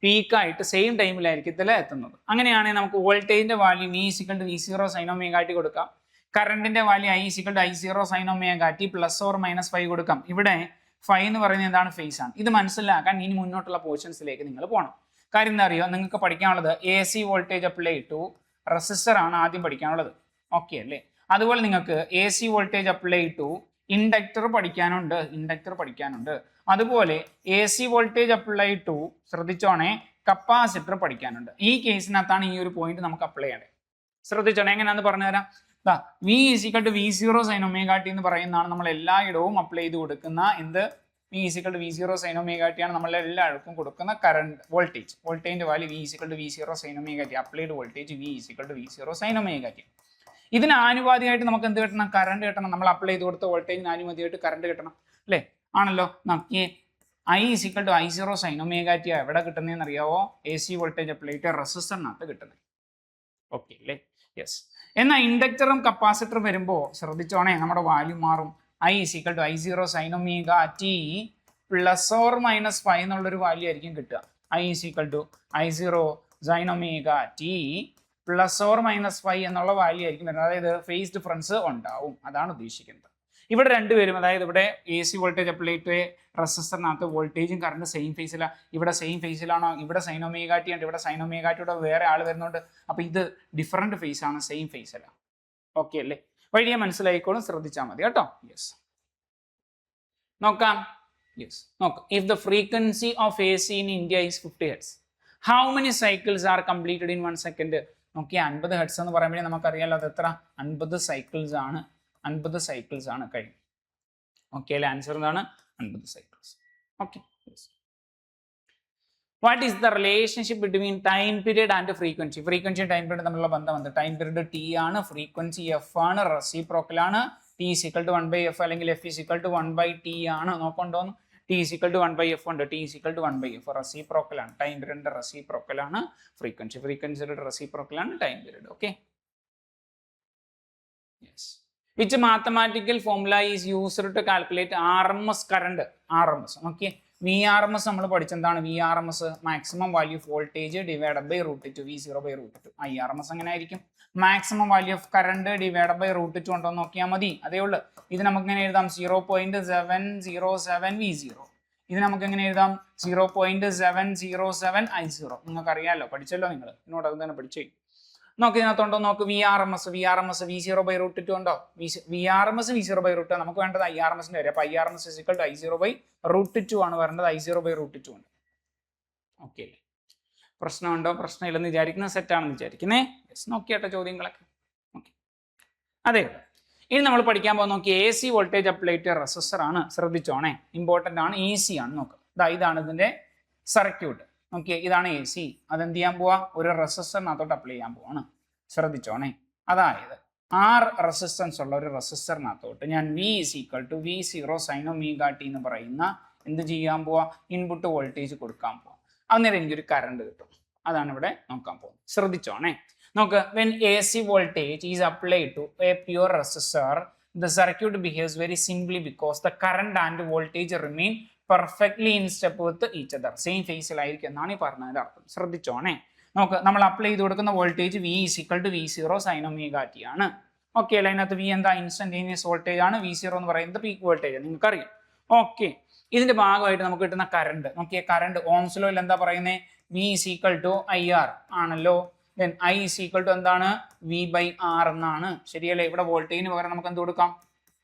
പീക്കായിട്ട് സെയിം ടൈമിലായിരിക്കത്തില്ല എത്തുന്നത്. അങ്ങനെയാണെങ്കിൽ നമുക്ക് വോൾട്ടേജിന്റെ value V = V0 sin ωt കൊടുക്കാം. കറണ്ടിന്റെ value I = I0 sin ωt ±5 കൊടുക്കാം. ഇവിടെ 5 എന്ന് പറയുന്നത് എന്താണ്? ഫേസ് ആണ്. ഇത് മനസ്സിലാക്കാൻ ഇനി മുന്നോട്ടുള്ള പോർഷൻസിലേക്ക് നിങ്ങൾ പോകണം. കാര്യം എന്താ അറിയോ? നിങ്ങൾക്ക് പഠിക്കാനുള്ളത് AC voltage apply to resistor ആണ് ആദ്യം പഠിക്കാനുള്ളത്. ഓക്കെ അല്ലേ? അതുപോലെ നിങ്ങൾക്ക് AC voltage apply to inductor പഠിക്കാനുണ്ട്. അതുപോലെ AC വോൾട്ടേജ് അപ്ലൈ ടു ശ്രദ്ധിച്ചോണേ കപ്പാസിറ്റർ പഠിക്കാനുണ്ട്. ഈ കേസിനകത്താണ് ഈ ഒരു പോയിന്റ് നമുക്ക് അപ്ലൈ ചെയ്യേണ്ടത്. ശ്രദ്ധിച്ചോണേ, എങ്ങനെയാണെന്ന് പറഞ്ഞുതരാം. V = V0 sin ωt എന്ന് പറയുന്നതാണ് നമ്മൾ എല്ലായിടവും അപ്ലൈ ചെയ്ത് കൊടുക്കുന്ന എന്ത്? V = V0 sin ωt ആണ് നമ്മൾ എല്ലാവർക്കും കൊടുക്കുന്ന കറണ്ട് വോൾട്ടേജിന്റെ value. V = V0 sin ωt applied voltage V = V0 sin ωt. ഇതിന് ആനുപാതികമായിട്ട് നമുക്ക് എന്ത് കിട്ടണം? കറണ്ട് കിട്ടണം. നമ്മൾ അപ്ലൈ ചെയ്ത് കൊടുത്ത വോൾട്ടേജിന് ആനുപാതികമായിട്ട് കറണ്ട് കിട്ടണം അല്ലേ? ആണല്ലോ. നമുക്ക് I = I0 sin ωt എവിടെ കിട്ടുന്നതെന്ന് അറിയാവോ? AC വോൾട്ടേജ് അപ്ലൈ ചെയ്ത റെസിസ്റ്ററിനകത്ത് കിട്ടുന്നത്. ഓക്കെ അല്ലേ? യെസ്. എന്നാൽ ഇൻഡക്ടറും കപ്പാസിറ്ററും വരുമ്പോൾ ശ്രദ്ധിച്ചോണേ നമ്മുടെ വാല്യൂ മാറും. I = I0 sin ωt ±5 എന്നുള്ളൊരു വാല്യൂ ആയിരിക്കും കിട്ടുക. I = I0 sin ωt ±5 എന്നുള്ള വാല്യൂ ആയിരിക്കും വരുന്നത്. അതായത് ഫേസ് ഡിഫറൻസ് ഉണ്ടാവും. അതാണ് ഉദ്ദേശിക്കുന്നത്. ഇവിടെ രണ്ടുപേരും, അതായത് ഇവിടെ AC വോൾട്ടേജ് അപ്ലൈ ടു റെസിസ്റ്ററിനകത്ത് വോൾട്ടേജും കറണ്ട് സെയിം ഫേസിലാണ്. ഇവിടെ സെയിം ഫേസിലാണോ? ഇവിടെ sin ωt ഉണ്ട്, ഇവിടെ sin ωt വേറെ ആൾ വരുന്നുണ്ട്. അപ്പൊ ഇത് ഡിഫറെന്റ് ഫേസ് ആണ്, സെയിം ഫേസ് അല്ല. ഓക്കെ അല്ലേ? വഴിയെ മനസ്സിലായിക്കോളും, ശ്രദ്ധിച്ചാൽ മതി കേട്ടോ. യെസ്. നോക്കാം. യെസ്, നോക്കാം. If the frequency of AC in India is 50 Hz, how many cycles are completed in 1 second? നോക്കി 50 Hz എന്ന് പറയുമ്പോഴേ നമുക്കറിയാലോ അത് എത്ര? 50 സൈക്കിൾസ് ആണ്. 50 സൈക്കിൾസ് ആണ് കഴിയും. ഓക്കെ അല്ലേ? ആൻസർ എന്താണ്? 50 cycles. Okay. What is the relationship between time period and frequency? Frequency time period തമ്മിലുള്ള ബന്ധം എന്ത്? ടൈം പീരീഡ് T ആണ്, ഫ്രീക്വൻസി F ആണ്, റെസിപ്രോക്കൽ ആണ്. T is equal to 1/f അല്ലെങ്കിൽ F is equal to 1/t ആണ്. നോക്കണ്ടോന്ന്, T is equal to 1/f ഉണ്ട്, T is equal to 1/f reciprocal ആണ്, ടൈം പീരീഡിന്റെ റെസിപ്രോക്കൽ ആണ് ഫ്രീക്വൻസി, ഫ്രീക്വൻസിയുടെ റെസിപ്രോക്കൽ ആണ് time period. Okay, yes. Which mathematical formula is used to calculate RMS current? RMS okay, VRMS നമ്മൾ പഠിച്ചെന്താണ്? VRMS maximum value of voltage divided by √2, V0/√2. IRMS എങ്ങനെ ആയിരിക്കും? Maximum value of current divided by √2 ഉണ്ടോ നോക്കിയാൽ മതി, അതേ ഉള്ളൂ. ഇത് നമുക്ക് എങ്ങനെ എഴുതാം? 0.707 V0. ഇത് നമുക്ക് എങ്ങനെ എഴുതാം? 0.707 I0. നിങ്ങൾക്ക് അറിയാമല്ലോ, പഠിച്ചല്ലോ നിങ്ങൾ, ഇതിനോട് അത് തന്നെ പഠിച്ചു. നോക്കി ഇതിനകത്തുണ്ടോ നോക്ക്, VRMS V0/√2 ഉണ്ടോ? VRMS V0/√2, നമുക്ക് വേണ്ടത് IRMSന്റെ വരെ. അപ്പൊ IRMS I0/√2 ആണ് വരേണ്ടത്, I0/√2 ഉണ്ട്. ഓക്കെ, പ്രശ്നമുണ്ടോ? പ്രശ്നമില്ലെന്ന് വിചാരിക്കുന്ന, സെറ്റാണെന്ന് വിചാരിക്കുന്നേ. നോക്കിയാട്ടെ ചോദ്യങ്ങളൊക്കെ. ഓക്കെ, അതെ. ഇനി നമ്മൾ പഠിക്കാൻ പോകുന്ന നോക്കി AC voltage apply to resistor ആണ്. ശ്രദ്ധിച്ചോണേ, ഇമ്പോർട്ടൻ്റ് ആണ്, AC ആണ്. നോക്ക്, ഇതാണ് ഇതിന്റെ സർക്യൂട്ട്. ഓക്കെ, ഇതാണ് AC. അതെന്ത് ചെയ്യാൻ പോവാ? ഒരു റെസിസ്റ്ററിനകത്തോട്ട് അപ്ലൈ ചെയ്യാൻ പോവാണ്. ശ്രദ്ധിച്ചോണേ, അതായത് R റെസിസ്റ്റൻസ് ഉള്ള ഒരു റെസിസ്റ്ററിനകത്തോട്ട് ഞാൻ V = V0 sin ωt എന്ന് പറയുന്ന എന്ത് ചെയ്യാൻ പോവാ? ഇൻപുട്ട് വോൾട്ടേജ് കൊടുക്കാൻ പോവാ. അന്നേരം എനിക്കൊരു കറണ്ട് കിട്ടും. അതാണ് ഇവിടെ നോക്കാൻ പോകുന്നത്. ശ്രദ്ധിച്ചോണേ, നോക്ക്, when AC voltage is applied to a pure resistor, the circuit behaves very simply because the current and voltage remain perfectly in step with each other. Same ഫേസിലായിരിക്കും എന്നാണ് ഈ പറഞ്ഞതിന്റെ അർത്ഥം. ശ്രദ്ധിച്ചോണേ, നോക്ക്, നമ്മൾ അപ്ലൈ ചെയ്ത് കൊടുക്കുന്ന voltage V = V0 sin ωt ആണ്. ഓക്കെ അല്ലേ? അതിനകത്ത് V എന്താ? ഇൻസ്റ്റന്റേനിയസ് വോൾട്ടേജ് ആണ്. V0 എന്ന് പറയുന്നത് പീക്ക് വോൾട്ടേജ്, നിങ്ങൾക്കറിയാം. ഓക്കെ, ഇതിന്റെ ഭാഗമായിട്ട് നമുക്ക് കിട്ടുന്ന കറണ്ട് നോക്കിയേ. കറണ്ട് ഓംസ് ലോയിൽ എന്താ പറയുന്നത്? V = IR ആണല്ലോ. then I = എന്താണ്? V/R എന്നാണ്. ശരിയല്ലേ? ഇവിടെ വോൾട്ടേജിന് പകരം നമുക്ക് എന്ത് കൊടുക്കാം?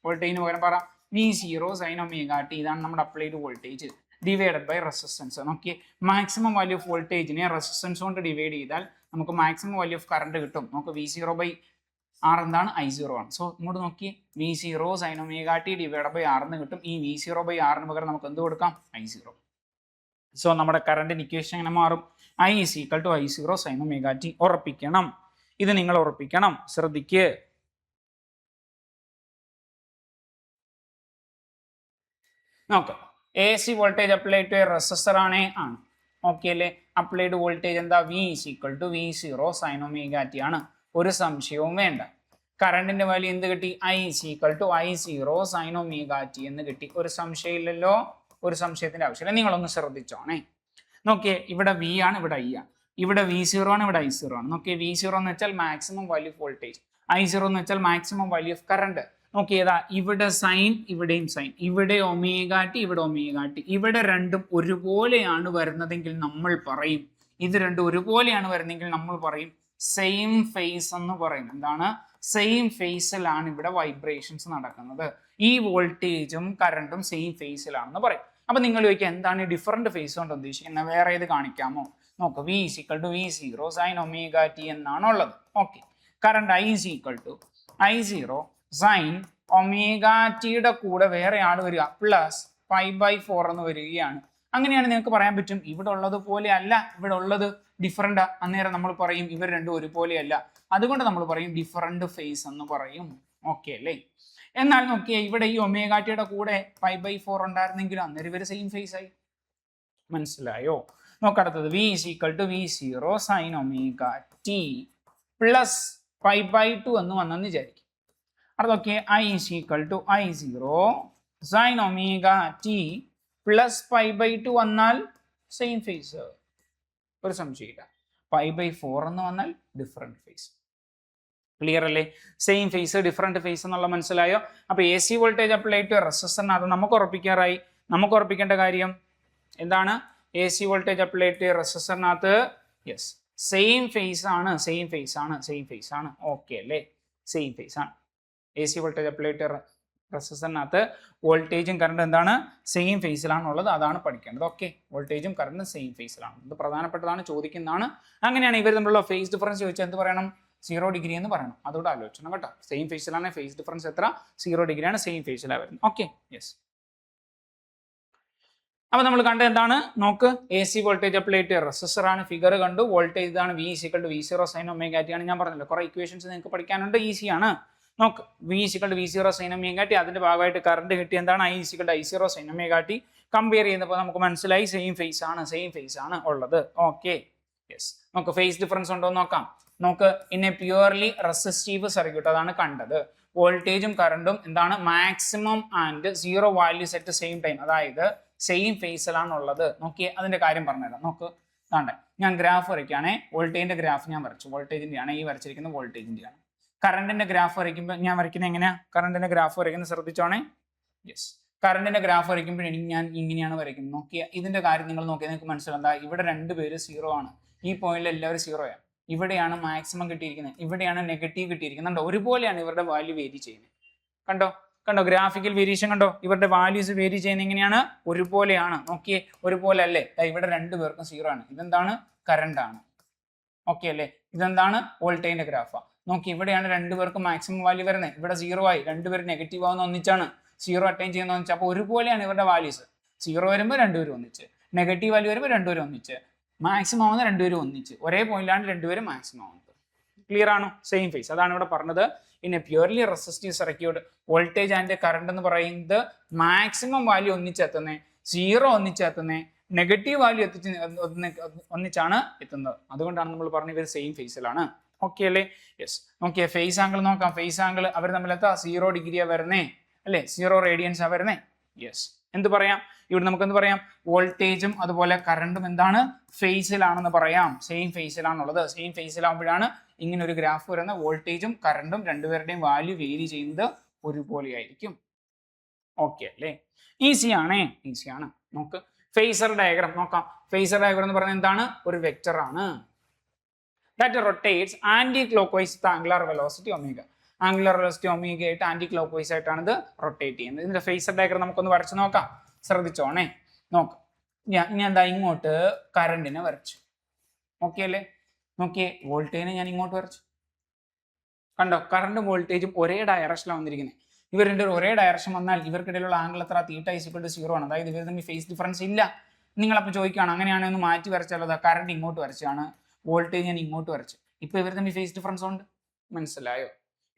വോൾട്ടേജിന് പകരം പറ V0 sin ωt. ഇതാണ് നമ്മുടെ applied voltage divided by resistance. നോക്കിയേ, മാക്സിമം വാല്യൂ ഓഫ് വോൾട്ടേജിനെ റെസിസ്റ്റൻസ് കൊണ്ട് ഡിവൈഡ് ചെയ്താൽ നമുക്ക് മാക്സിമം വാല്യൂ ഓഫ് കറണ്ട് കിട്ടും. നമുക്ക് V0/R എന്താണ്? I0 ആണ്. സോ ഇങ്ങോട്ട് നോക്കിയേ, V0 sin ωt divided by R എന്ന് കിട്ടും. ഈ V0/R പകരം നമുക്ക് എന്ത് കൊടുക്കാം? I0. സോ നമ്മുടെ കറണ്ടിന്റെ ഇക്വേഷൻ എങ്ങനെ മാറും? I = I0 sin ωt. ഉറപ്പിക്കണം, ഇത് നിങ്ങൾ ഉറപ്പിക്കണം. ശ്രദ്ധിക്ക്, നോക്കാം. AC voltage apply to a resistor ആണ്. ഓക്കെ അല്ലേ? അപ്ലൈഡ് വോൾട്ടേജ് എന്താ? V = V0 sin ωt ആണ്. ഒരു സംശയവും വേണ്ട. കറണ്ടിന്റെ വാല്യൂ എന്ത് കിട്ടി? I = I0 sin ωt എന്ന് കിട്ടി. ഒരു സംശയമില്ലല്ലോ, ഒരു സംശയത്തിന്റെ ആവശ്യമില്ല. നിങ്ങളൊന്ന് ശ്രദ്ധിച്ചോണേ. നോക്കിയേ, ഇവിടെ V ആണ്, ഇവിടെ I ആണ്. ഇവിടെ V0 ആണ്, ഇവിടെ I0 ആണ്. നോക്കിയേ, V0 എന്ന് വെച്ചാൽ maximum value of voltage, I0 എന്ന് വെച്ചാൽ മാക്സിമം വാല്യൂ ഓഫ് കറണ്ട്. നോക്കിയതാ, ഇവിടെ സൈൻ, ഇവിടെയും സൈൻ, ഇവിടെ ωt, ഇവിടെ ωt. ഇവിടെ രണ്ടും ഒരുപോലെയാണ് വരുന്നതെങ്കിൽ നമ്മൾ പറയും, ഇത് രണ്ടും ഒരുപോലെയാണ് വരുന്നതെങ്കിൽ നമ്മൾ പറയും സെയിം ഫേസ് എന്ന് പറയും. എന്താണ്? സെയിം ഫേസിലാണ് ഇവിടെ വൈബ്രേഷൻസ് നടക്കുന്നത്. ഈ വോൾട്ടേജും കറണ്ടും സെയിം ഫേസിലാണെന്ന് പറയും. അപ്പൊ നിങ്ങൾ ചോദിക്കുക, എന്താണ് ഡിഫറെന്റ് ഫേസ് കൊണ്ട് ഉദ്ദേശിക്കുന്നത്? വേറെ ഏത് കാണിക്കാമോ? നോക്ക്, V = V0 sin ωt എന്നാണ് ഉള്ളത്. Okay, current I = I0 sin ωtയുടെ കൂടെ വേറെ ആള് വരിക പ്ലസ് π/4 എന്ന് വരികയാണ്. അങ്ങനെയാണ് നിങ്ങൾക്ക് പറയാൻ പറ്റും ഇവിടെ ഉള്ളത് പോലെ അല്ല, ഇവിടെ ഉള്ളത് ഡിഫറെന്റ്. അന്നേരം നമ്മൾ പറയും ഇവർ രണ്ടും ഒരുപോലെയല്ല, അതുകൊണ്ട് നമ്മൾ പറയും ഡിഫറെന്റ് ഫേസ് എന്ന് പറയും. ഓക്കെ അല്ലേ? എന്നാൽ നോക്കിയേ, ഇവിടെ ഈ ഒമേഗാറ്റിയുടെ കൂടെ π/4 ഉണ്ടായിരുന്നെങ്കിലും അന്നേരം ഇവർ സെയിം ഫേസ് ആയി. മനസ്സിലായോ? നോക്കടുത്തത്, V = V0 sin ωt plus π/2 എന്ന് വന്നെന്ന് വിചാരിക്കും. അടുത്തൊക്കെ I = I0 sin ωt plus π/2 വന്നാൽ സെയിം ഫേസ്, ഒരു സംശയമില്ല. π/4 എന്ന് വന്നാൽ ഡിഫറെന്റ് ഫേസ്. ക്ലിയർ അല്ലേ? സെയിം ഫേസ്, ഡിഫറെന്റ് ഫേസ് എന്നുള്ള മനസ്സിലായോ? അപ്പൊ AC വോൾട്ടേജ് അപ്ലൈ ടു റെസിസ്റ്ററിനകത്ത് നമുക്ക് ഉറപ്പിക്കാറായി. നമുക്ക് ഉറപ്പിക്കേണ്ട കാര്യം എന്താണ്? AC വോൾട്ടേജ് അപ്ലൈ ടു റെസിസ്റ്ററിനകത്ത് യെസ് സെയിം ഫേസ് ആണ്, സെയിം ഫേസ് ആണ്, സെയിം ഫേസ് ആണ്. ഓക്കെ അല്ലേ? സെയിം ഫേസ് ആണ്. AC വോൾട്ടേജ് അപ്ലൈ ടു റെസിസ്റ്ററിനകത്ത് വോൾട്ടേജും കറണ്ട് എന്താണ്? സെയിം ഫേസിലാണുള്ളത്. അതാണ് പഠിക്കേണ്ടത്. ഓക്കെ, വോൾട്ടേജും കറണ്ടും സെയിം ഫേസിലാണ്. ഇത് പ്രധാനപ്പെട്ടതാണ്, ചോദിക്കുന്നതാണ്. അങ്ങനെയാണ് ഇവർ തമ്മിലുള്ള ഫേസ് ഡിഫറൻസ് ചോദിച്ചാൽ എന്ത് പറയണം? 0 ഡിഗ്രി എന്ന് പറയണം. അതോടെ ആലോചിക്കണം കേട്ടോ. സെയിം ഫേസിലാണ്, ഫേസ് ഡിഫറൻസ് എത്ര? 0 ഡിഗ്രിയാണ്, സെയിം ഫേസിലാണ് വരുന്നത്. Okay, yes. അപ്പൊ നമ്മൾ കണ്ടത് എന്താണ്? നോക്ക്, AC voltage apply to resistor ആണ്. ഫിഗർ കണ്ടു. വോൾട്ടേജ് ഇതാണ്, V = V0 sin ωt ആണ്. ഞാൻ പറഞ്ഞല്ലോ, കുറെ ഇക്വേഷൻസ് നിങ്ങൾക്ക് പഠിക്കാനുണ്ട്, ഈസിയാണ്. നോക്ക് V equal to V zero sine omega T, അതിന്റെ ഭാഗമായിട്ട് കറണ്ട് കിട്ടി എന്താണ് I equal to I zero sine omega T. Compare ചെയ്യുന്നപ്പോൾ നമുക്ക് മനസ്സിലായി സെയിം ഫേസ് ആണ് ഉള്ളത്. Okay yes. നമുക്ക് ഫേസ് ഡിഫറൻസ് ഉണ്ടോ എന്ന് നോക്കാം. നമുക്ക് in a purely resistive circuit അതാണ് കണ്ടത്. വോൾട്ടേജും കറണ്ടും എന്താണ് maximum and zero values at same time, അതായത് സെയിം ഫേസിലാണ് ഉള്ളത്. നോക്കിയേ അതിന്റെ കാര്യം പറഞ്ഞുതരാം. നോക്ക് താണ്ടെ ഞാൻ ഗ്രാഫ് വരയ്ക്കുകയാണെ, വോൾട്ടേജിന്റെ ഗ്രാഫ് ഞാൻ വരച്ചു, വോൾട്ടേജിന്റെ ആണ് ഈ വരച്ചിരിക്കുന്നത്, വോൾട്ടേജിന്റെ ആണ്. കറണ്ടിന്റെ ഗ്രാഫ് വരയ്ക്കുമ്പോൾ ഞാൻ വരയ്ക്കുന്നത് എങ്ങനെയാ? കറണ്ടിന്റെ ഗ്രാഫ് വരയ്ക്കുന്നത് ശ്രദ്ധിച്ചോണേ. യെസ്, കറണ്ടിന്റെ ഗ്രാഫ് വരയ്ക്കുമ്പോൾ ഞാൻ ഇങ്ങനെയാണ് വരയ്ക്കുന്നത്. നോക്കിയാൽ ഇതിന്റെ കാര്യം നിങ്ങൾ നോക്കിയാൽ നിങ്ങൾക്ക് മനസ്സിലാവും. ഇവിടെ രണ്ടുപേര് സീറോ ആണ്, ഈ പോയിന്റിൽ എല്ലാവരും സീറോയാണ്. ഇവിടെയാണ് മാക്സിമം കിട്ടിയിരിക്കുന്നത്, ഇവിടെയാണ് നെഗറ്റീവ് കിട്ടിയിരിക്കുന്നത്. കണ്ടോ, ഒരുപോലെയാണ് ഇവരുടെ വാല്യൂ വേരി ചെയ്യുന്നത്. കണ്ടോ കണ്ടോ ഗ്രാഫിക്കൽ വേരിയേഷൻ കണ്ടോ, ഇവരുടെ വാല്യൂസ് വേരി ചെയ്യുന്നത് എങ്ങനെയാണ്? ഒരുപോലെയാണ്. നോക്കിയേ ഒരുപോലെ അല്ലേ? ഇവിടെ രണ്ടുപേർക്കും സീറോ ആണ്. ഇതെന്താണ്? കറണ്ട് ആണ്. ഓക്കെ അല്ലേ? ഇതെന്താണ്? വോൾട്ടേജിന്റെ ഗ്രാഫാ. നോക്കി ഇവിടെയാണ് രണ്ടുപേർക്കും മാക്സിമം വാല്യൂ വരുന്നത്, ഇവിടെ സീറോ ആയി, രണ്ടുപേരും നെഗറ്റീവ് ആവുന്ന ഒന്നിച്ചാണ്, സീറോ അറ്റൈൻ ചെയ്യുന്ന ഒന്നിച്ച്. അപ്പോൾ ഒരുപോലെയാണ് ഇവരുടെ വാല്യൂസ്. സീറോ വരുമ്പോൾ രണ്ടുപേരും ഒന്നിച്ച്, നെഗറ്റീവ് വാല്യൂ വരുമ്പോൾ രണ്ടുപേരും ഒന്നിച്ച്, മാക്സിമം ആവുന്ന രണ്ടുപേരും ഒന്നിച്ച്, ഒരേ പോയിന്റിലാണ് രണ്ടുപേരും മാക്സിമം ആവുന്നത്. ക്ലിയർ ആണോ? Same phase. അതാണ് ഇവിടെ പറഞ്ഞത്. In a purely resistive circuit voltage and current എന്ന് പറയുന്നത് മാക്സിമം വാല്യൂ ഒന്നിച്ചെത്തുന്നത്, സീറോ ഒന്നിച്ചെത്തുന്നത്, നെഗറ്റീവ് വാല്യൂ ഒന്നിച്ചാണ് എത്തുന്നത്. അതുകൊണ്ടാണ് നമ്മൾ പറഞ്ഞത് ഇവർ സെയിം ഫേസിലാണ്. ഓക്കെ അല്ലേ? യെസ്. നോക്കിയേ ഫേസ് ആംഗിൾ നോക്കാം. ഫേസ് ആംഗിൾ അവർ തമ്മിലെത്താ 0 ഡിഗ്രിയാ വരുന്നേ അല്ലേ? 0 റേഡിയൻസാ വരുന്നേ. യെസ്. എന്ത് പറയാം ഇവിടെ? നമുക്ക് എന്ത് പറയാം? വോൾട്ടേജും അതുപോലെ കറണ്ടും എന്താണ്? ഫേസിലാണെന്ന് പറയാം. സെയിം ഫേസിലാണുള്ളത്. സെയിം ഫേസിലാകുമ്പോഴാണ് ഇങ്ങനെ ഒരു ഗ്രാഫ് വരുന്ന. വോൾട്ടേജും കറണ്ടും രണ്ടുപേരുടെയും വാല്യൂ വേരി ചെയ്യുന്നത് ഒരുപോലെ ആയിരിക്കും. ഓക്കെ അല്ലേ? ഈസിയാണേ, ഈസിയാണ്. നമുക്ക് ഫേസർ ഡയഗ്രാം നോക്കാം. ഫേസർ ഡയഗ്രാം എന്ന് പറയുന്നത് എന്താണ്? ഒരു വെക്ടർ ആണ് that rotates anti-clockwise with angular velocity omega. Angular velocity omega ആയിട്ട് ആന്റി ക്ലോക്ക് വൈസ് ആയിട്ടാണ് ഇത് റൊട്ടേറ്റ് ചെയ്യുന്നത്. ഇതിന്റെ ഫേസർ ഡയഗ്രാം നമുക്കൊന്ന് വരച്ച് നോക്കാം. ശ്രദ്ധിച്ചോണേ. നോക്കാം. ഞാൻ എന്താ ഇങ്ങോട്ട് കറണ്ടിനെ വരച്ചു. ഓക്കെ അല്ലേ? നോക്കിയേ വോൾട്ടേജിനെ ഞാൻ ഇങ്ങോട്ട് വരച്ചു. കണ്ടോ, കറണ്ടും വോൾട്ടേജും ഒരേ ഡയറക്ഷനിലാണ് വന്നിരിക്കുന്നത്. ഇവർ രണ്ടുപേരും ഒരേ ഡയറക്ഷൻ വന്നാൽ ഇവർക്കിടയിലുള്ള ആംഗിൾ എത്ര? തീറ്റ ഈക്വൽ ടു 0 ആണ്. അതായത് ഇവർ തമ്മിൽ ഫേസ് ഡിഫറൻസ് ഇല്ല. നിങ്ങളപ്പോൾ ചോദിക്കുകയാണ് അങ്ങനെയാണെങ്കിൽ ഒന്ന് മാറ്റി വരച്ചാലോ? കറണ്ട് ഇങ്ങോട്ട് വരച്ചാണ്, വോൾട്ടേജ് ഞാൻ ഇങ്ങോട്ട് വരച്ചു. ഇപ്പൊ ഇവർ തമ്മിൽ ഫേസ് ഡിഫറൻസ് ഉണ്ട്. മനസ്സിലായോ?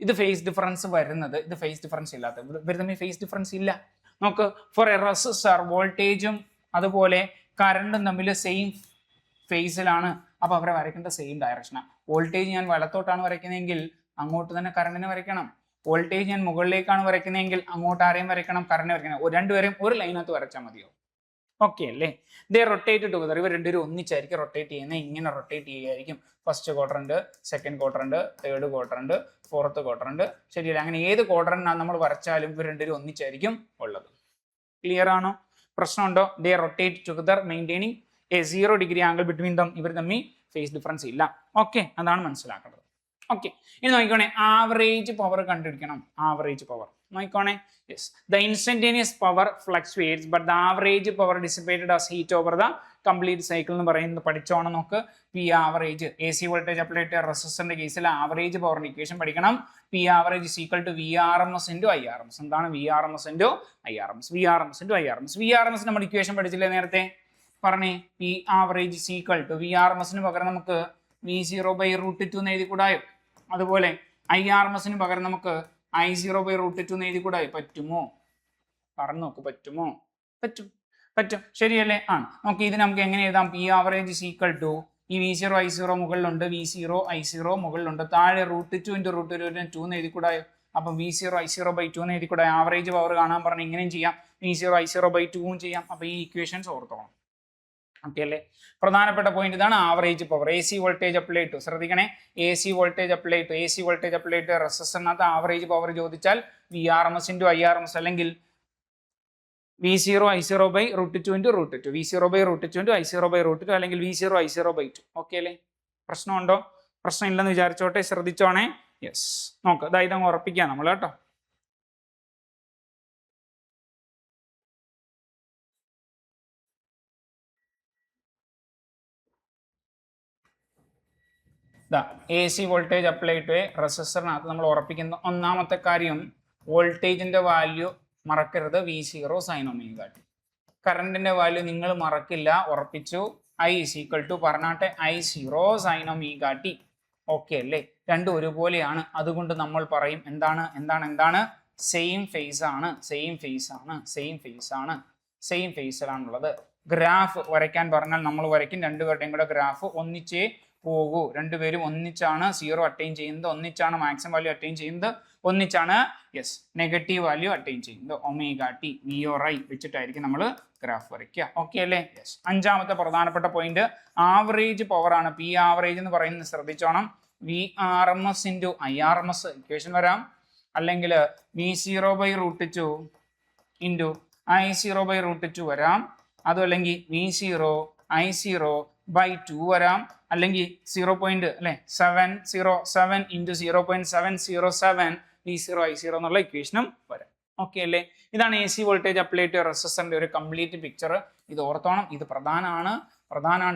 ഇത് ഫേസ് ഡിഫറൻസ് വരുന്നത്, ഇത് ഫേസ് ഡിഫറൻസ് ഇല്ലാത്ത, ഇവർ തമ്മിൽ ഫേസ് ഡിഫറൻസ് ഇല്ല. നോക്ക്, ഫോർ എ റെസിസ്റ്റർ വോൾട്ടേജും അതുപോലെ കറണ്ടും തമ്മിൽ സെയിം ഫേസിലാണ്. അപ്പൊ അവരെ വരയ്ക്കേണ്ട സെയിം ഡയറക്ഷനാണ്. വോൾട്ടേജ് ഞാൻ വലത്തോട്ടാണ് വരയ്ക്കുന്നതെങ്കിൽ അങ്ങോട്ട് തന്നെ കറണ്ടിനെ വരയ്ക്കണം. വോൾട്ടേജ് ഞാൻ മുകളിലേക്കാണ് വരയ്ക്കുന്നതെങ്കിൽ അങ്ങോട്ട് ആരെയും വരയ്ക്കണം, കറണ്ടിനെ വരയ്ക്കണം. രണ്ടുപേരെയും ഒരു ലൈനകത്ത് വരച്ചാൽ മതിയോ? ഓക്കെ അല്ലേ? They rotate together. ഇവർ രണ്ടുപേരും ഒന്നിച്ചായിരിക്കും റൊട്ടേറ്റ് ചെയ്യുന്നത്. ഇങ്ങനെ റൊട്ടേറ്റ് ചെയ്യുകയായിരിക്കും. First quadrant, second quadrant, third quadrant, fourth quadrant. ശരിയല്ലേ? അങ്ങനെ ഏത് ക്വാഡ്രന്റാണ് നമ്മൾ വരച്ചാലും ഇവർ രണ്ടുപേരും ഒന്നിച്ചായിരിക്കും ഉള്ളത്. ക്ലിയർ ആണോ? പ്രശ്നമുണ്ടോ? They rotate together maintaining a 0 degree angle between them. ഇവർ തമ്മിൽ ഫേസ് ഡിഫറൻസ് ഇല്ല. ഓക്കെ, അതാണ് മനസ്സിലാക്കേണ്ടത്. ഓക്കെ, ഇനി നോക്കിക്കോണേ, ആവറേജ് പവർ കണ്ടുപിടിക്കണം. ആവറേജ് പവർ നോക്കിക്കോണേ. Yes, the instantaneous power fluctuates but the average power dissipated as heat over the complete cycle എന്ന് പറയുന്നത് പഠിച്ചോണം. നോക്ക്, P average A C voltage apply ചെയ്ത റെസിസ്റ്ററിന്റെ കേസിൽ ആവറേജ് പവറിന്റെ ഇക്വേഷൻ പഠിക്കണം. P average is equal to V R M S into I R M S. എന്താണ് V R M S into I R M S? V R M S into I R M S. V R M S നമ്മൾ equation പഠിച്ചില്ലേ നേരത്തെ? പറഞ്ഞേ, P average is equal to V R M എസിന് പകരം നമുക്ക് V0/√2 എന്ന് എഴുതി കൂടായോ? അതുപോലെ ഐ ആർ എം എസിന് പകരം നമുക്ക് I0/√2 എന്ന് എഴുതി കൂടായോ? പറ്റുമോ? പറഞ്ഞു നോക്ക്, പറ്റുമോ? പറ്റും, പറ്റും. ശരിയല്ലേ? ആണ്. നോക്കി, ഇത് നമുക്ക് എങ്ങനെ എഴുതാം? P average is equal to ഈ V0 I0 മുകളിലുണ്ട്, V0 I0 മുകളിലുണ്ട്, താഴെ √2 × √2 എന്ന് എഴുതി കൂടായോ? അപ്പൊ V0 I0/2 എന്ന് എഴുതി കൂടാ. ആവറേജ് പവർ കാണാൻ പറഞ്ഞ് ഇങ്ങനെയും ചെയ്യാം, V0 I0/2 ചെയ്യാം. അപ്പൊ ഈ ഇക്വേഷൻസ് ഓർത്തോണം. ഓക്കെ അല്ലേ? പ്രധാനപ്പെട്ട പോയിന്റ് ഇതാണ്, average power. A C voltage apply to. ശ്രദ്ധിക്കണേ, A C voltage apply to റെസിസ്റ്ററിനകത്ത് ആവറേജ് പവർ ചോദിച്ചാൽ VRMS ഇൻറ്റു IRMS അല്ലെങ്കിൽ V0 I0/√2 into √2, V0/√2 into I0/√2 അല്ലെങ്കിൽ V0 I0/2. ഓക്കെ അല്ലേ? പ്രശ്നമുണ്ടോ? പ്രശ്നം ഇല്ലെന്ന് വിചാരിച്ചോട്ടെ, ശ്രദ്ധിച്ചോണേ. യെസ്, നോക്ക്, ഇതായത് അങ്ങ് ഉറപ്പിക്കാം നമ്മൾ കേട്ടോ. A C voltage apply to a റെസിസ്റ്ററിനകത്ത് നമ്മൾ ഉറപ്പിക്കുന്ന ഒന്നാമത്തെ കാര്യം, വോൾട്ടേജിന്റെ വാല്യൂ മറക്കരുത്, V0 sin ω t. കറണ്ടിന്റെ വാല്യൂ നിങ്ങൾ മറക്കില്ല, ഉറപ്പിച്ചു. I is equal to പറഞ്ഞാട്ടെ I0 sin ω t. ഓക്കെ അല്ലേ? രണ്ടും ഒരുപോലെയാണ്. അതുകൊണ്ട് നമ്മൾ പറയും എന്താണ് എന്താണ് എന്താണ് സെയിം ഫേസ് ആണ്, സെയിം ഫേസ് ആണ്, സെയിം ഫേസ് ആണ്, സെയിം ഫേസിലാണുള്ളത്. ഗ്രാഫ് വരയ്ക്കാൻ പറഞ്ഞാൽ നമ്മൾ വരയ്ക്കും. രണ്ടുപേരുടെയും കൂടെ ഗ്രാഫ് ഒന്നിച്ചേ പോകൂ. രണ്ടുപേരും ഒന്നിച്ചാണ് സീറോ അറ്റൈൻ ചെയ്യുന്നത്, ഒന്നിച്ചാണ് മാക്സിമം വാല്യൂ അറ്റൈൻ ചെയ്യുന്നത്, ഒന്നിച്ചാണ് യെസ് നെഗറ്റീവ് വാല്യൂ അറ്റൈൻ ചെയ്യുന്നത്. ഒമേഗ ടി VOR വെച്ചിട്ടായിരിക്കും നമ്മൾ ഗ്രാഫ് വരയ്ക്കുക. ഓക്കെ അല്ലേ? യെസ്. അഞ്ചാമത്തെ പ്രധാനപ്പെട്ട പോയിന്റ് ആവറേജ് പവർ ആണ്. പി ആവറേജ് എന്ന് പറയുന്നത് ശ്രദ്ധിച്ചോണം. VRMS ഇൻറ്റു IRMS ഇക്വേഷൻ വരാം, അല്ലെങ്കിൽ V0/√2 ഇൻറ്റു I0/√2 വരാം, അതും അല്ലെങ്കിൽ V0 I0/2 വരാം, അല്ലെങ്കിൽ 0.707 ഇൻറ്റു 0.707 V0 I0 എന്നുള്ള ഇക്വേഷനും വരാം. ഓക്കെ അല്ലേ? ഇതാണ് AC വോൾട്ടേജ് അപ്ലൈ ടു റെസിസ്റ്ററിന്റെ ഒരു കംപ്ലീറ്റ് പിക്ചർ. ഇത് ഓർത്തോണം, ഇത് പ്രധാനമാണ്.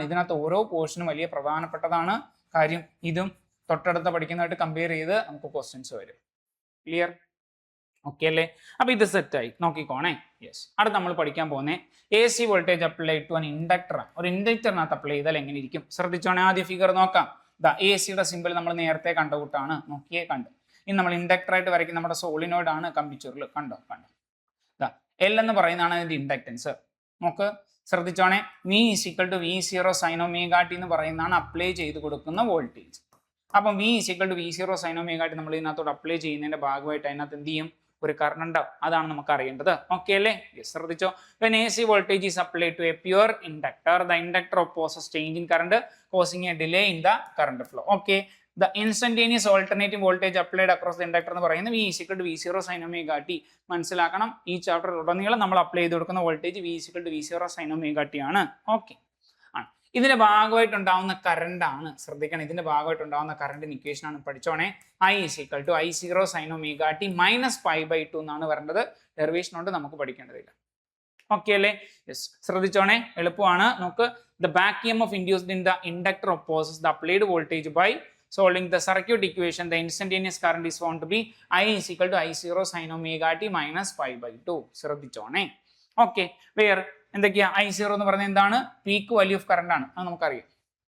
ഇതിനകത്ത് ഓരോ പോർഷനും വലിയ പ്രധാനപ്പെട്ടതാണ്. കാര്യം ഇതും തൊട്ടടുത്ത് പഠിക്കുന്നതായിട്ട് കമ്പയർ ചെയ്ത് നമുക്ക് ക്വസ്റ്റ്യൻസ് വരും. ക്ലിയർ? ഓക്കെ അല്ലേ? അപ്പൊ ഇത് സെറ്റായി, നോക്കിക്കോണേ. യെസ്. അടുത്ത് നമ്മൾ പഠിക്കാൻ പോകുന്നത് AC voltage apply to an inductor. ഒരു ഇൻഡക്ടറിനകത്ത് അപ്ലൈ ചെയ്താൽ എങ്ങനെ ഇരിക്കും ശ്രദ്ധിച്ചോണേ. ആദ്യ ഫിഗർ നോക്കാം. ACയുടെ സിമ്പിൾ നമ്മൾ നേരത്തെ കണ്ട കൂട്ടാണ്, നോക്കിയേ കണ്ടു. ഇനി നമ്മൾ ഇൻഡക്ടറായിട്ട് വരയ്ക്കും നമ്മുടെ സോളിനോയിഡ് ആണ് കമ്പിച്ചുരുൾ. കണ്ടോ? L എന്ന് പറയുന്നതാണ് അതിന്റെ ഇൻഡക്റ്റൻസ്. നമുക്ക് ശ്രദ്ധിച്ചോണേ. V = V0 sin ωt എന്ന് പറയുന്നതാണ് അപ്ലൈ ചെയ്ത് കൊടുക്കുന്ന വോൾട്ടേജ്. അപ്പം V = V0 sin ωt നമ്മൾ ഇതിനകത്തോട് അപ്ലൈ ചെയ്യുന്നതിന്റെ ഭാഗമായിട്ട് അതിനകത്ത് എന്ത് ചെയ്യും? ഒരു കറണ്ട് ഉണ്ടാവും. അതാണ് നമുക്ക് അറിയേണ്ടത്. ഓക്കെ അല്ലേ? ശ്രദ്ധിച്ചോ. When AC voltage is applied to a pure inductor, the inductor opposes change in current, causing a delay in the current flow. Okay. The instantaneous alternating voltage applied across the inductor എന്ന് പറയുന്നത് V = V0 sin ωt. മനസ്സിലാക്കണം. ഈ chapter ഉടനീളം നമ്മൾ apply ചെയ്ത് കൊടുക്കുന്ന voltage V = V0 sin ωt ആണ്. Okay. ഇതിന്റെ ഭാഗമായിട്ടുണ്ടാവുന്ന കറണ്ട് ആണ് ശ്രദ്ധിക്കണം. ഇതിന്റെ ഭാഗമായിട്ടുണ്ടാവുന്ന കറണ്ടിന് ഇക്വേഷൻ ആണ് പഠിച്ചോണേ. I = I0 sin ωt -π/2 എന്നാണ് വരേണ്ടത്. ഡെറിവേഷൻ കൊണ്ട് നമുക്ക് പഠിക്കേണ്ടതില്ല. ഓക്കെ അല്ലേ? യെസ്. ശ്രദ്ധിച്ചോണേ, എളുപ്പമാണ്. നമുക്ക് the back EMF induced in the inductor opposes the applied voltage by solving the circuit equation. The instantaneous current is found to be I = I0 sin ωt -π/2. ശ്രദ്ധിച്ചോണേ. Okay. വേറെ എന്തൊക്കെയാ? I0 എന്ന് പറഞ്ഞാൽ എന്താണ്? Peak value of current ആണ്. അത് നമുക്കറിയാം.